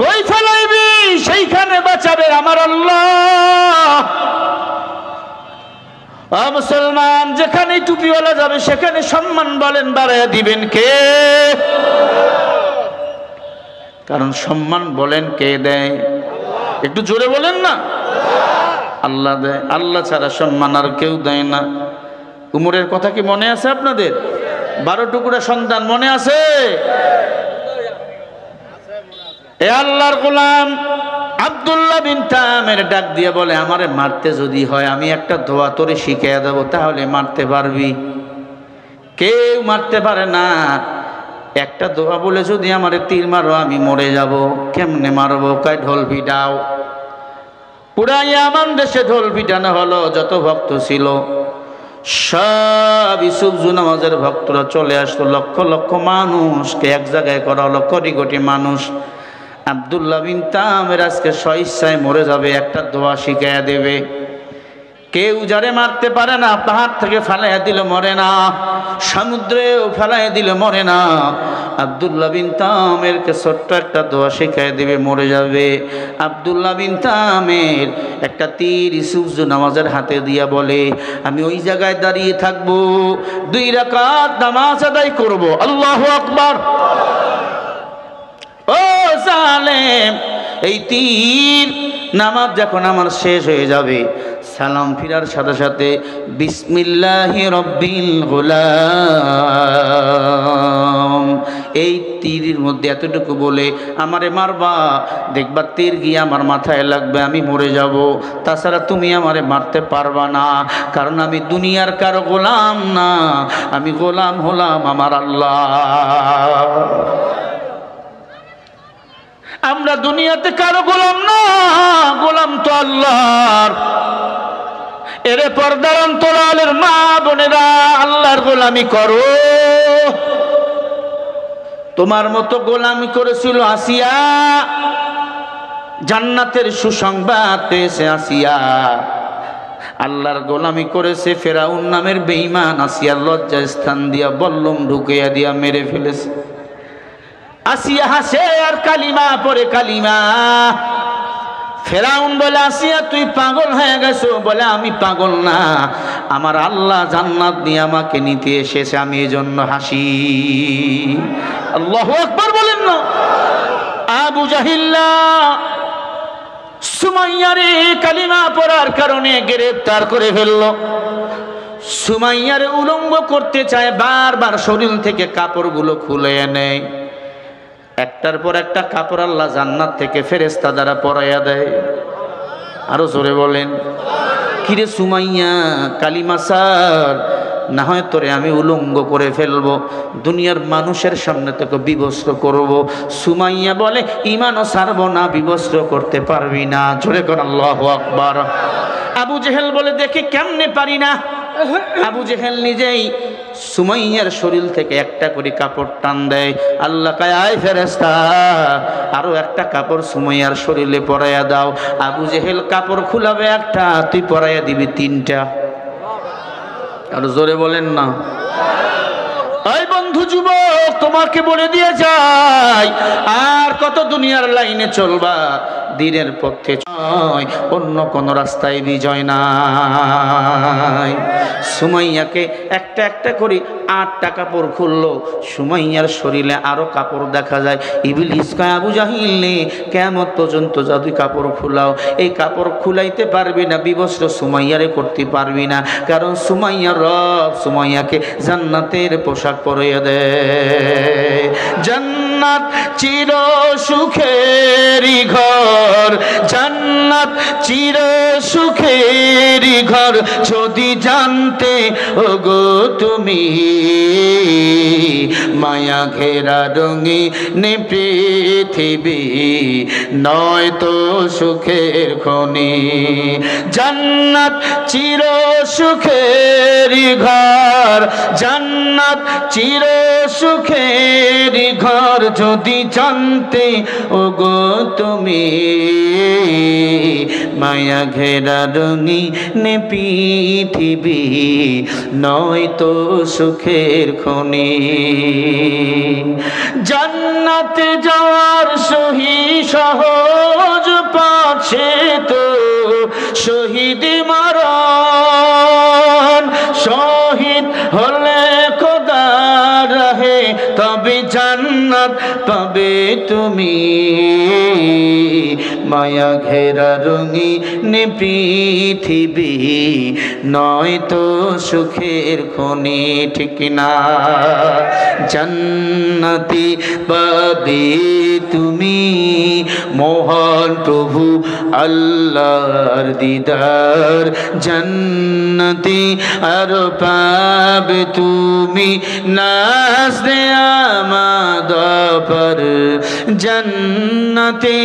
[SPEAKER 1] কই ফেলাইবি? সেইখানে বাঁচাবে আমার আল্লাহ। মুসলমান, যেখানে টুপিওয়ালা যাবে সেখানে সম্মান বলেন বাড়াইয়া দিবেন কে? কারণ সম্মান বলেন কে দেয়? একটু জোরে বলেন না। আল্লাহ দেয়। আল্লাহ ছাড়া সম্মান আর কেউ দেয় না। উমরের কথা কি মনে আছে আপনাদের? 12 টুকরা সন্তান মনে আছে? এ আল্লাহর গোলাম আব্দুল্লাহ বিন তামের ডাক দিয়ে বলে, আমারে মারতে যদি হয় আমি একটা দোয়া তোরে শিখিয়ে দেবো, তাহলে মারতে পারবি। কেউ মারতে পারে না। একটা দোয়া বলে যদি আমারে তীর মারো আমি মরে যাব। কেমনে মারবো? কয় ঢোল পিটাও। পুরা ইয়ামান দেশে ঢোল পিটানো হলো। যত ভক্ত ছিল সব ইউসুফ নামাজের ভক্তরা চলে আসলো। লক্ষ লক্ষ মানুষকে এক জায়গায় করা হলো, কোটি কোটি মানুষ। আব্দুল্লাহ বিন তামের আজকে স্বইচ্ছায় মরে যাবে, একটা দোয়া শিখাইয়া দেবে। কেউ যারে মারতে পারে না, পাহাড় থেকে ফেলাইয়া দিলে মরে না, সমুদ্রেও ফেলাইয়া দিলে মরে না। আব্দুল্লাহ বিন তামেরকে ছোট্ট একটা দোয়া শিখাইয়া দেবে, মরে যাবে। আব্দুল্লাহ বিন তামের একটা তীর ইউসুফ নামাজের হাতে দিয়া বলে, আমি ওই জায়গায় দাঁড়িয়ে থাকবো, 2 রাকাত নামাজ আদায় করব। আল্লাহু আকবার। ও জালেম, এই তীর নামাজ যখন আমার শেষ হয়ে যাবে, সালাম ফিরার সাথে সাথে বিসমিল্লাহি রব্বিল গুলাম, এই তীরের মধ্যে এতটুকু বলে আমারে মারবা, দেখবা তীর গিয়ে আমার মাথায় লাগবে, আমি মরে যাব। তাছাড়া তুমি আমারে মারতে পারবা না, কারণ আমি দুনিয়ার কারো গোলাম না, আমি গোলাম হলাম আমার আল্লাহ। আমরা দুনিয়াতে কারো গোলাম না, গোলাম তো আল্লাহর। এরে পর্দার অন্তরালের মা বোনেরা, আল্লাহর গোলামি করো। তোমার মতো গোলামি করেছিল আসিয়া, জান্নাতের সুসংবাদ পেয়েছে আসিয়া। আল্লাহর গোলামি করেছে ফেরাউন নামের বেঈমান, আসিয়ার লজ্জা স্থান দিয়া বল্লম ঢুকিয়া দিয়া মেরে ফেলেছে। আসিয়া হাসে আর কালিমা পড়ে কালিমা। ফেরাউন বলে, আসিয়া তুই পাগল হয়ে গেছো? বলে, আমি পাগল না, আমার আল্লাহ জান্নাত নিয়ে আমাকে নিতে এসেছে, আমি এজন্য হাসি। আল্লাহু আকবার বলেন না। আবু জাহিল্লা সুমাইয়ার কালিমা পড়ার কারণে গ্রেফতার করে ফেলল। সুমাইয়ার উলঙ্গ করতে চায়, বারবার শরীর থেকে কাপড়গুলো খুলে নেয়। একটার পর একটা কাপড় আল্লাহ জান্নাত থেকে ফেরেশতা দ্বারা পরাইয়া দেয়। আরো জোরে বলেন। কিরে সুমাইয়া, কালিমা স্যার, না হয় তোরে আমি উলঙ্গ করে ফেলবো, দুনিয়ার মানুষের সামনে তোকে বিবস্ত্র করব। সুমাইয়া বলে, ঈমানও ছাড়বো না, বিবস্ত্র করতে পারবি না। জোরে কর আল্লাহু আকবার। আবু জেহেল বলে, দেখি কেমনে পারি না। আবু জেহেল নিজেই সুমাইয়ার শরীর থেকে একটা করে কাপড় টান দেয়। আল্লাহ কয়, আয় ফেরেশতা, আরো একটা কাপড় সুমাইয়ার শরীরে পরাইয়া দাও। আবু জেহেল কাপড় খুলাবে একটা, তুই পরাইয়া দিবি তিনটা। আর জোরে বলেন না। ওই বন্ধু যুবক, তোমাকে বলে দিয়ে যাই, আর কত দুনিয়ার লাইনে চলবা, দিনের পথে নয়, অন্য কোন রাস্তায় বিজয় নাই। সুমাইয়াকে একটা একটা করে 8টা কাপড় খুললো। সুমাইয়ার শরীরে আরো কাপড় দেখা যায়। ইবলিস কয়, আবু জাহিল, কিয়ামত পর্যন্ত যদি কাপড় খুলাও, এই কাপড় খুলাইতে পারবি না, বিবস্ত্র সুমাইয়ারে করতে পারবি না, কারণ সুমাইয়ার রব সুমাইয়াকে জান্নাতের পোশাক পরিয়ে দেয়। জান্নাত চির সুখেরই ঘর, জান্নাত চির সুখেরই ঘর, যদি জানতে ওগো তুমি, মায়া ঘেরা রঙিন পৃথিবী নয় তো সুখের খনি। জান্নাত চির সুখেরই ঘর, জান্নাত চির সুখেরই ঘর, যদি জানতে ওগো তুমি, মায়া ঘেরা রঙিন পৃথিবী নয় তো সুখের খনি। জান্নাতে যাওয়ার সহি সহজ পাচ্ছে তো শহীদ মরণ, শহীদ হলে খোদার রাহে তবে জান্নাত পাবে তুমি, মায়া ঘেরা রঙিন পৃথিবী নয় তো সুখের খনি। ঠিক না? জান্নাতি পাবে তুমি, মহান প্রভু আল্লাহর দিদার, জান্নাতি আর পাবে তুমি, নাজদে আমাদ পর, জান্নাতে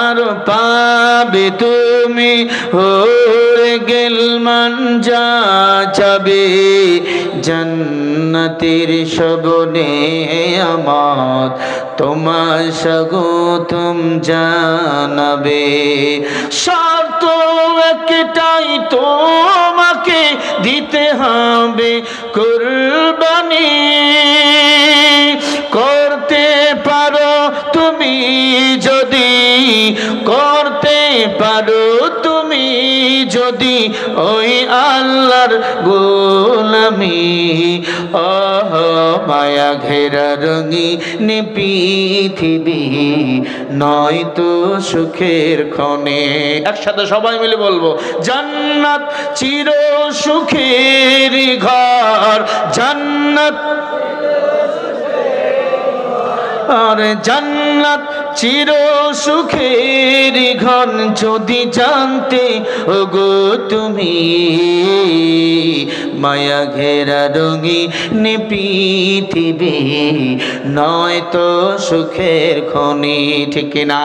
[SPEAKER 1] আর পাবে তুমি, হয়ে গেল মান যা যাবে, জান্নাতের শবনে আমার তোমার স্বাগতম জানাবে। শর্ত একটাই, তোমাকে দিতে হবে কুরবানি, করতে পারো তুমি যদি, করতে পারো তুমি যদি ওই আল্লাহর গোলামি, ওহ মায়া ঘেরা রঙিন পৃথিবী নয় তো সুখের খনি। একসাথে সবাই মিলে বলবো, জান্নাত চির সুখের ঘর, জান্নাত আর জান্নাত চির সুখের ঘর, যদি জানতে ওগো তুমি, মায়া ঘেরা রঙিন পৃথিবী নয় তো সুখের খনি। ঠিক না?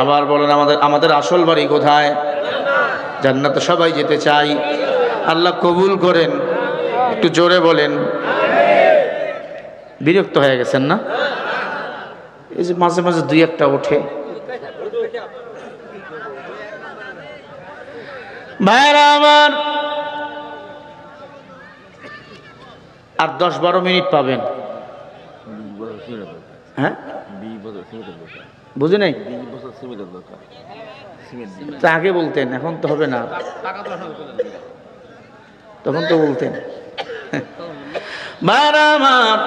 [SPEAKER 1] আবার বলেন, আমাদের আসল বাড়ি কোথায়? জান্নাতে সবাই যেতে চাই, আল্লাহ কবুল করেন। একটু জোরে বলেন। বিরক্ত হয়ে গেছেন না? এই যে মাঝে মাঝে দুই একটা ওঠে। ভাইরা আমার, আর 10-12 মিনিট পাবেন। হ্যাঁ, বুঝি নাই, আগে বলতেন, এখন তো হবে না, তখন তো বলতেন। ভাইরা আমার,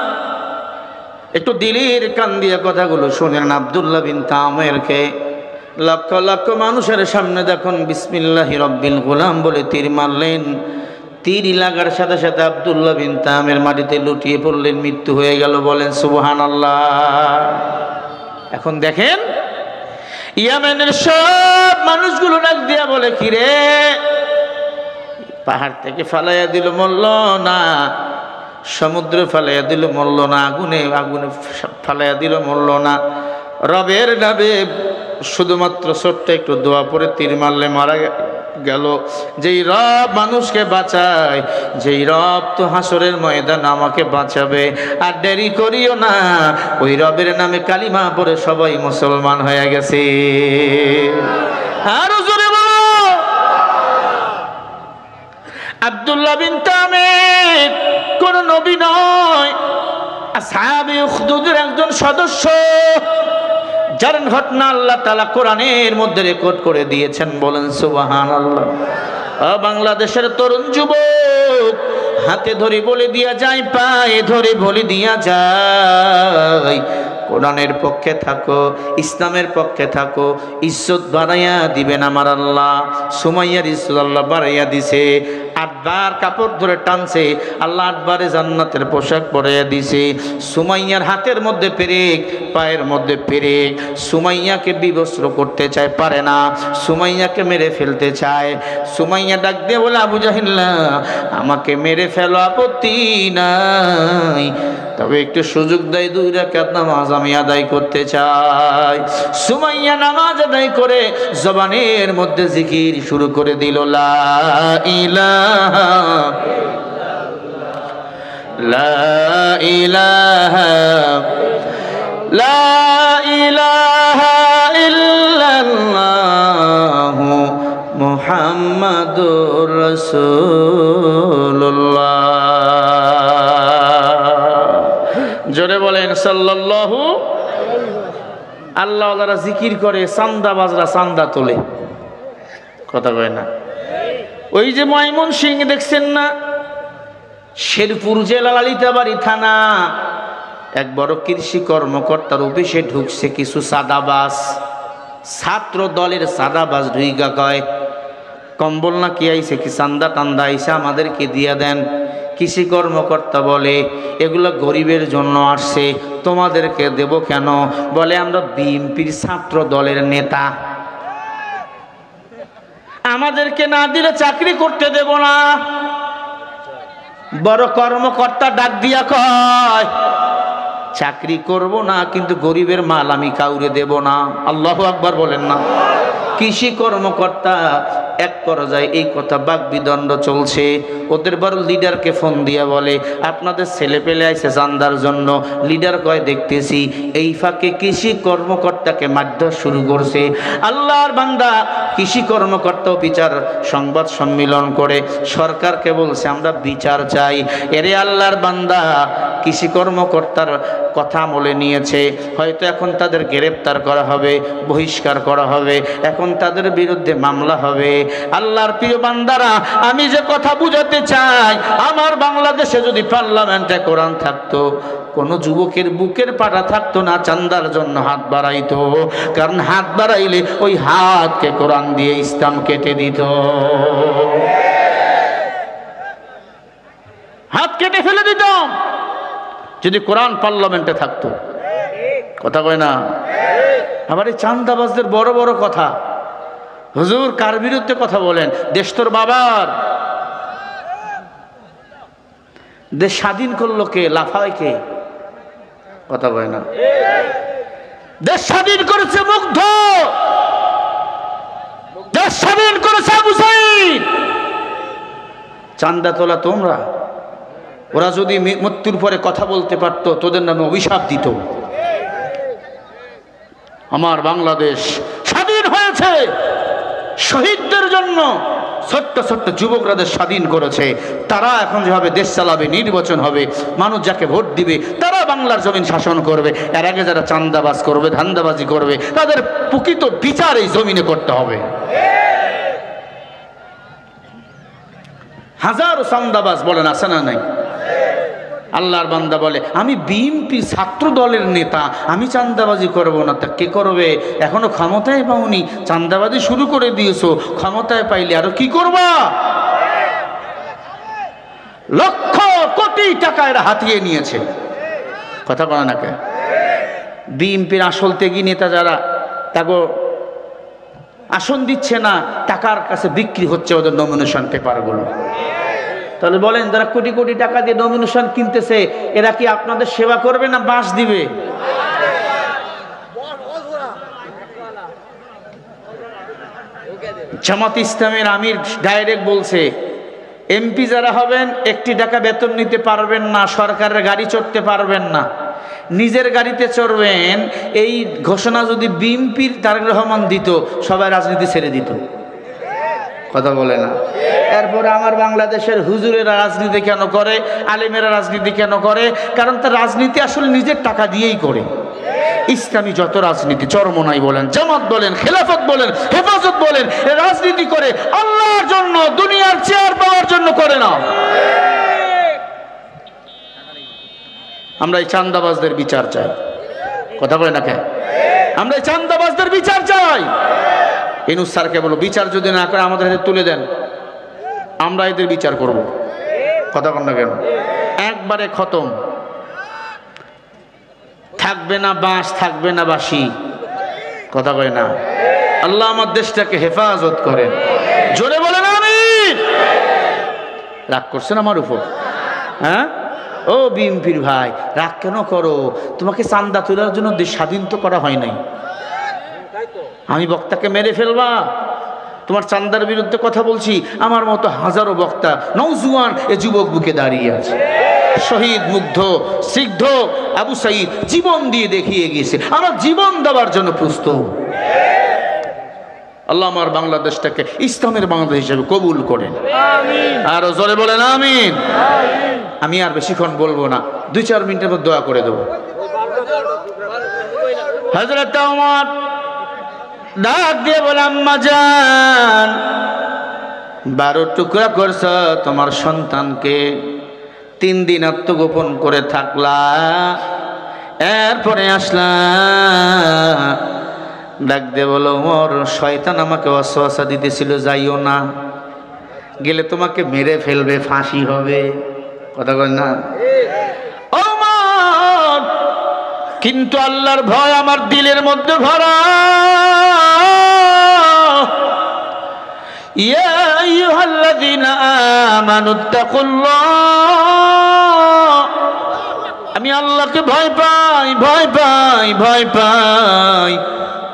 [SPEAKER 1] একটু দিলের কান দিয়ে কথাগুলো শুনেন। আব্দুল্লাহ বিন তামেরকে লক্ষ লক্ষ মানুষের সামনে দেখুন বিসমিল্লাহি রব্বিল গোলাম বলে তীর মারলেন। তীর লাগার সাথে সাথে আব্দুল্লাহ বিন তামের মাটিতে লুটিয়ে পড়লেন, মৃত্যু হয়ে গেল। বলেন সুবহানাল্লাহ। এখন দেখেন ইয়ামেনের সব মানুষগুলো ডাক দিয়া বলে, কিরে পাহাড় থেকে ফালাইয়া দিল মরল না, সমুদ্রে ফালাইয়া দিল মরল না, আগুনে আগুনে ফালাইয়া দিল মরল না, রবের নামে শুধুমাত্র ছোট্ট একটু দোয়া পরে তীর মারলে মারা গেল। যেই রব মানুষকে বাঁচায়, যেই রব তো হাসরের ময়দান আমাকে বাঁচাবে, আর দেরি করিও না, ওই রবের নামে কালিমা পড়ে সবাই মুসলমান হয়ে গেছে। আরো জোরে বলো। আব্দুল্লাহ বিন তামির কোন নবী নয়, আসহাবে উখদুদের একজন সদস্য, যার ঘটনা আল্লাহ তাআলা কোরআনের মধ্যে রেকর্ড করে দিয়েছেন। বলেন সুবহানাল্লাহ। বাংলাদেশের তরুণ যুবক, হাতে ধরে বলে দিয়া যায়, পায়ে ধরে বলে দিয়া যায়, কোরআনের পক্ষে থাকো, ইসলামের পক্ষে থাকো, ইজ্জত বাড়াইয়া দিবেন আমার আল্লাহ। সুমাইয়ার ইজ্জত আল্লাহ বাড়াইয়া দিছে, 8 বার কাপড় ধরে টানছে, আল্লাহ 8 বারে জান্নাতের পোশাক পরাইয়া দিছে। সুমাইয়ার হাতের মধ্যে পেরেক, পায়ের মধ্যে পেরেক। সুমাইয়াকে বিবস্ত্র করতে চায়, পারে না। সুমাইয়াকে মেরে ফেলতে চায়। সুমাইয়া ডাক দিয়ে বলে, আবু জাহিল্লা আমাকে মেরে ফেলো, আপত্তি নাই, তবে একটু সুযোগ দেয়, 2 রাকাত নামাজ আমি আদায় করতে চাই। সুমাইয়া নামাজ আদায় করে জবানের মধ্যে জিকির শুরু করে দিল, লা ইলাহা লা ইলাহা লা ইলাহা ইল্লাল্লাহু মুহাম্মাদুর রাসূলুল্লাহ। জোরে বলেন সাল্লাল্লাহু। আল্লাহ যারা জিকির করে, চান্দাবাজরা চান্দা তোলে, কথা কয় না। ওই যে ময়মনসিংহ দেখছেন না, শেরপুর জেলা লালিতাবাড়ি থানা, এক বড় কৃষি কর্মকর্তার অফিসে ঢুকছে কিছু সাদাবাজ, ছাত্র দলের সাদাবাজ ঢুইগা কয়, কম্বল না কি আইছে, কি চান্দা টান্দা আইসা আমাদেরকে দিয়া দেন। কৃষি কর্মকর্তা বলে, এগুলো গরিবের জন্য আসছে, তোমাদেরকে দেব কেন? বলে, আমরা বিএনপির ছাত্র দলের নেতা, আমাদেরকে না দিলে চাকরি করতে দেব না। বড় কর্মকর্তা ডাক দিয়া কয়, চাকরি করব না, কিন্তু গরিবের মাল আমি কাউরে দেব না। আল্লাহু আকবার বলেন না। কৃষি কর্মকর্তা এক পর্যায়ে এই কথা বাকবিদণ্ড চলছে, ওদের বড় লিডারকে ফোন দিয়া বলে, আপনাদের ছেলে পেলে আইছে চান্দার জন্য। লিডার কয়, দেখতেছি। এই ফাঁকে কৃষি কর্মকর্তাকে মারধর শুরু করছে। আল্লাহর বান্দা কৃষি কর্মকর্তাও বিচার সংবাদ সম্মেলন করে সরকারকে বলছে, আমরা বিচার চাই। এরে আল্লাহর বান্দা কৃষি কর্মকর্তার কথা আমলে নিয়েছে, হয়তো এখন তাদের গ্রেপ্তার করা হবে, বহিষ্কার করা হবে, এখন তাদের বিরুদ্ধে মামলা হবে। আল্লাহর প্রিয় বান্দারা, আমি যে কথা বুঝাতে চাই, আমার বাংলাদেশে যদি পার্লামেন্টে কোরআন থাকতো, কোন যুবকের বুকের পাটা থাকতো না চান্দার জন্য হাত বাড়াইতো, কারণ হাত বাড়াইলে ওই হাতকে কোরআন দিয়ে ইসলাম কেটে দিত, হাত কেটে ফেলে দিত যদি কোরআন পার্লামেন্টে থাকতো। কথা কয় না? আবার এই চান্দাবাজদের বড় বড় কথা, হুজুর কার বিরুদ্ধে কথা বলেন? দেশ তোর বাবার, দেশ স্বাধীন করলো কে? লাফায় কে? কথা কয় না। দেশ স্বাধীন করেছে মুগ্ধ, দেশ স্বাধীন করেছে আবু সাঈদ। চান্দা তোলা তোমরা, ওরা যদি মৃত্যুর পরে কথা বলতে পারতো তোদের নামে অভিশাপ দিত। আমার বাংলাদেশ স্বাধীন হয়েছে শহীদদের জন্য। ছোট্ট ছোট্ট যুবকরা দেশ স্বাধীন করেছে, তারা এখন যেভাবে দেশ চালাবে, নির্বাচন হবে, মানুষ যাকে ভোট দিবে তারা বাংলার জমিন শাসন করবে। এর আগে যারা চাঁদাবাজ করবে, ধান্দাবাজি করবে, তাদের প্রকৃত বিচার এই জমিনে করতে হবে। হাজারো চাঁদাবাজ বলেন আছে না নাই? আল্লাহর বান্দা বলে আমি বিএনপি ছাত্র দলের নেতা, আমি চাঁদাবাজি করব না। তা কে করবে? এখনো ক্ষমতায় পাওনি, চাঁদাবাজি শুরু করে দিয়েছো, ক্ষমতায় পাইলে আরো কি করবা? লক্ষ কোটি টাকা এরা হাতিয়ে নিয়েছে। কথা বলে না কে? বিএনপির আসল ত্যাগী নেতা যারা, তাকে আসন দিচ্ছে না, টাকার কাছে বিক্রি হচ্ছে ওদের নমিনেশন পেপারগুলো। তাহলে বলেন, যারা কোটি কোটি টাকা দিয়ে নমিনেশন কিনতেছে, এরা কি আপনাদের সেবা করবে না বাঁশ দিবে? জামাত ইসলামের আমির ডাইরেক্ট বলছে, এমপি যারা হবেন 1 টাকা বেতন নিতে পারবেন না, সরকারের গাড়ি চড়তে পারবেন না, নিজের গাড়িতে চড়বেন। এই ঘোষণা যদি বিএনপির তারেক রহমান দিত, সবাই রাজনীতি ছেড়ে দিত। কথা বলে না? এরপরে আমার বাংলাদেশের হুজুরেরা রাজনীতি কেন করে, আলেমেরা রাজনীতি কেন করে? কারণ তার রাজনীতি আসলে নিজের টাকা দিয়েই করে। ইসলামী যত রাজনীতি, চরমনাই বলেন, জামাত বলেন, খেলাফত বলেন, হেফাজত বলেন, রাজনীতি করে আল্লাহর জন্য, দুনিয়ার চেয়ার পাওয়ার জন্য করে না। আমরা এই চাঁদাবাজদের বিচার চাই। কথা বলে না কেন? আমরা এই চাঁদাবাজদের বিচার চাই। ইউনূস স্যারকে বলো, বিচার যদি না করে আমাদের হাতে তুলে দেন, আমরা এদের বিচার করব। কথা বল না কেন? একবারে খতম। থাকবে না বাঁশ, থাকবে না বাঁশি। কথা কয় না? আল্লাহ আমার দেশটাকে হেফাজত করেন। জোরে বলেন আমিন। রাগ করছেন আমার উপর? হ্যাঁ ও বিএনপির ভাই, রাগ কেন করো? তোমাকে চাঁদা তোলার জন্য দেশ স্বাধীন তো করা হয় নাই। আমি বক্তাকে মেরে ফেলবা? তোমার চাঁদার বিরুদ্ধে কথা বলছি, আমার মতো হাজারো বক্তা নওজোয়ান এ যুবক বুকে দাঁড়িয়ে আছে। শহীদ মুগ্ধ সিদ্ধ আবু সাঈদ জীবন দিয়ে দেখিয়ে গিয়েছে, আমরা জীবন দেওয়ার জন্য প্রস্তুত। আল্লাহ আমার বাংলাদেশটাকে ইসলামের বাংলাদেশ হিসেবে কবুল করেন। আর জোরে বলেন আমিন। আমি আর বেশিক্ষণ বলবো না, 2-4 মিনিটের মধ্যে দোয়া করে দেবো। হযরত ওমর ডাক দিয়ে বলে, আম্মা জান, 12 টুকরা করছ তোমার সন্তানকে, 3 দিন আত্মগোপন করে থাকলা, এরপরে আসলা। ডাক দিয়ে বলো, ওমর, শয়তান আমাকে ওয়াসওয়াসা দিতেছিল, যাইও না, গেলে তোমাকে মেরে ফেলবে, ফাঁসি হবে। কথা বল না? ওমর, কিন্তু আল্লাহর ভয় আমার দিলের মধ্যে ভরা। ইয়া আইয়ুহাল্লাযীনা আমানুত্তাকুল্লাহ, আমি আল্লাহকে ভয় পাই, ভয় পাই, ভয় পাই।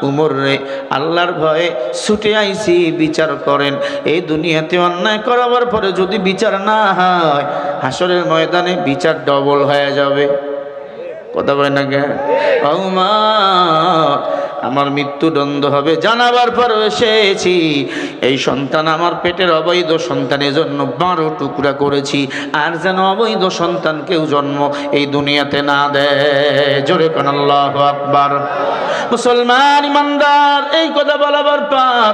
[SPEAKER 1] উমর রে, আল্লাহর ভয়ে ছুটে আইছি, বিচার করেন। এই দুনিয়াতে অন্যায় করাবার পরে যদি বিচার না হয়, হাসরের ময়দানে বিচার ডবল হয়ে যাবে। কথা বলে না গে? আমার মৃত্যুদণ্ড হবে জানাবার পর এসেছি। এই সন্তান আমার পেটের অবৈধ সন্তানের জন্য 12 টুকরা করেছি, আর যেন অবৈধ সন্তান কেউ জন্ম এই দুনিয়াতে না দেয়। জোরে কোন আল্লাহু আকবার। মুসলমান ইমানদার, এই কথা বলাবার পর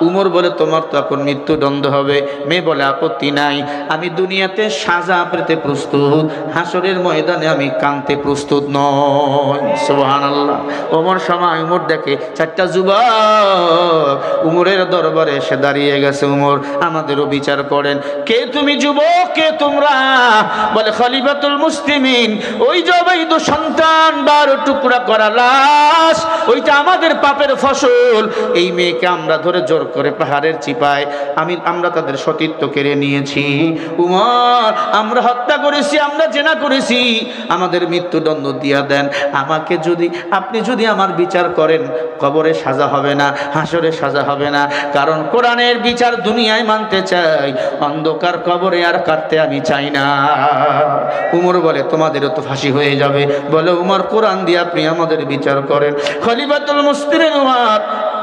[SPEAKER 1] উমর বলে, তোমার তো এখন মৃত্যুদণ্ড হবে। মেয়ে বলে, আপত্তি নাই, আমি দুনিয়াতে সাজা পেতে প্রস্তুত, হাসরের ময়দানে আমি কাঁদতে প্রস্তুত নই। সুবহানাল্লাহ। ওমর সময় উমর দেখে 4টা যুবক উমরের দরবারে এসে দাঁড়িয়ে গেছে। উমর, আমাদেরও বিচার করেন। কে তুমি যুবক, কে তোমরা? বলে, খলিফাতুল মুসলিমিন, ওই যে অবৈধ সন্তান 12 টুকরা করা লাশ, ওইটা আমাদের পাপের ফসল। এই মেয়েকে আমরা ধরে জোর করে পাহাড়ের চিপায় আমরা তাদের সতীত্ব কেড়ে নিয়েছি। উমর, আমরা হত্যা করেছি, আমরা জেনা করেছি, আমাদের মৃত্যুদণ্ড দিয়া দেন। আপনি যদি আমার বিচার করেন, কবরে সাজা হবে না, হাসরে সাজা হবে না, কারণ কোরআনের বিচার দুনিয়ায় মানতে চাই, অন্ধকার কবরে আর কাটতে আমি চাই না। উমর বলে, তোমাদেরও তো ফাঁসি হয়ে যাবে। বলে, উমর, কোরআন দিয়ে আপনি আমাদের বিচার করেন। খলিফাতুল মুসলিমিন উমর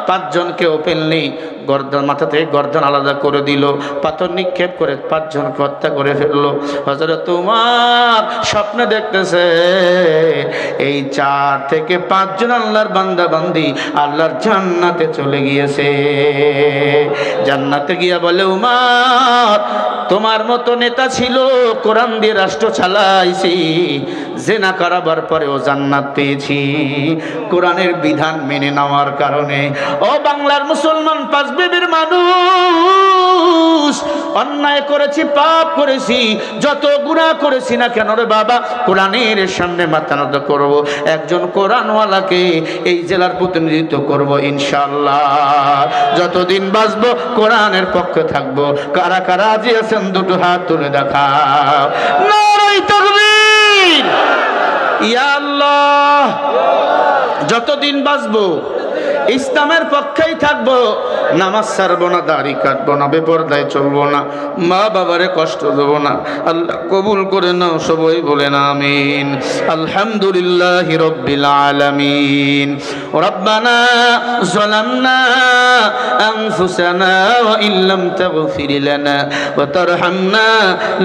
[SPEAKER 1] 5 জনকে ওপেন নেই, মাথা থেকে গর্দন আলাদা করে দিল, পাথর নিক্ষেপ করে 5 জনকে হত্যা করে ফেললো। হযরত উমর স্বপ্নে দেখতেছে এই 4 থেকে 5 জন আল্লাহর বান্দা বান্দি আল্লাহর জান্নাতে চলে গিয়েছে। জান্নাতে গিয়া বলে, উমর, তোমার মতো নেতা ছিল, কোরআন দিয়ে রাষ্ট্র চালাইছি, জেনা করাবার পরেও জান্নাত পেয়েছি কোরআনের বিধান মেনে নেওয়ার কারণে। ও বাংলার মুসলমান, 5 বিবির মানুষ, অন্যায় করেছি, পাপ করেছি, যত গুনাহ করেছি না কেন রে বাবা, কোরআনের সামনে মাথা নত করব, একজন কোরআনওয়ালাকে এই জেলার প্রতিনিধিত্ব করব ইনশাআল্লাহ। যতদিন বাঁচবো কোরআনের পক্ষে থাকবো। কারা কারা আজি আছেন দুটো হাত তুলে দেখাও। নারে তাকবীর। ইয়া আল্লাহ, যতদিন বাঁচবো ইসলামের পক্ষেই থাকবো, নামাজ ছাড়বো না, দাড়ি কাটবো না, বেপরদায় চলবো না, মা বাবারে কষ্ট দেবো না। আল্লাহ কবুল করে নাও, সবাই বলেন আমিন। আলহামদুলিল্লাহি রাব্বিল আলামিন। রব্বানা যালামনা আনফুসানা ওয়া ইল্লাম তাগফির লানা ওয়া তারহামনা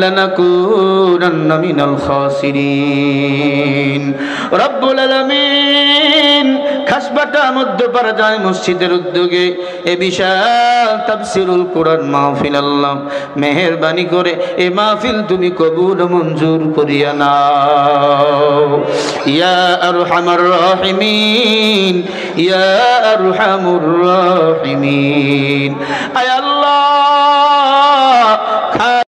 [SPEAKER 1] লানাকুনান্না মিনাল খাসিরিন। রব্বুল আলামিন খাসবাটা মধ্যপাড়া মসজিদের উদ্যোগে এ বিশাল তাফসীরুল কোরআন মাহফিল আল্লাহ মেহেরবানি করে এ মাহফিল তুমি কবুল মঞ্জুর করিয়া নাও। ইয়া আরহামার রাহিমিন, ইয়া আরহামুর রাহিমিন। আয় আল্লাহ,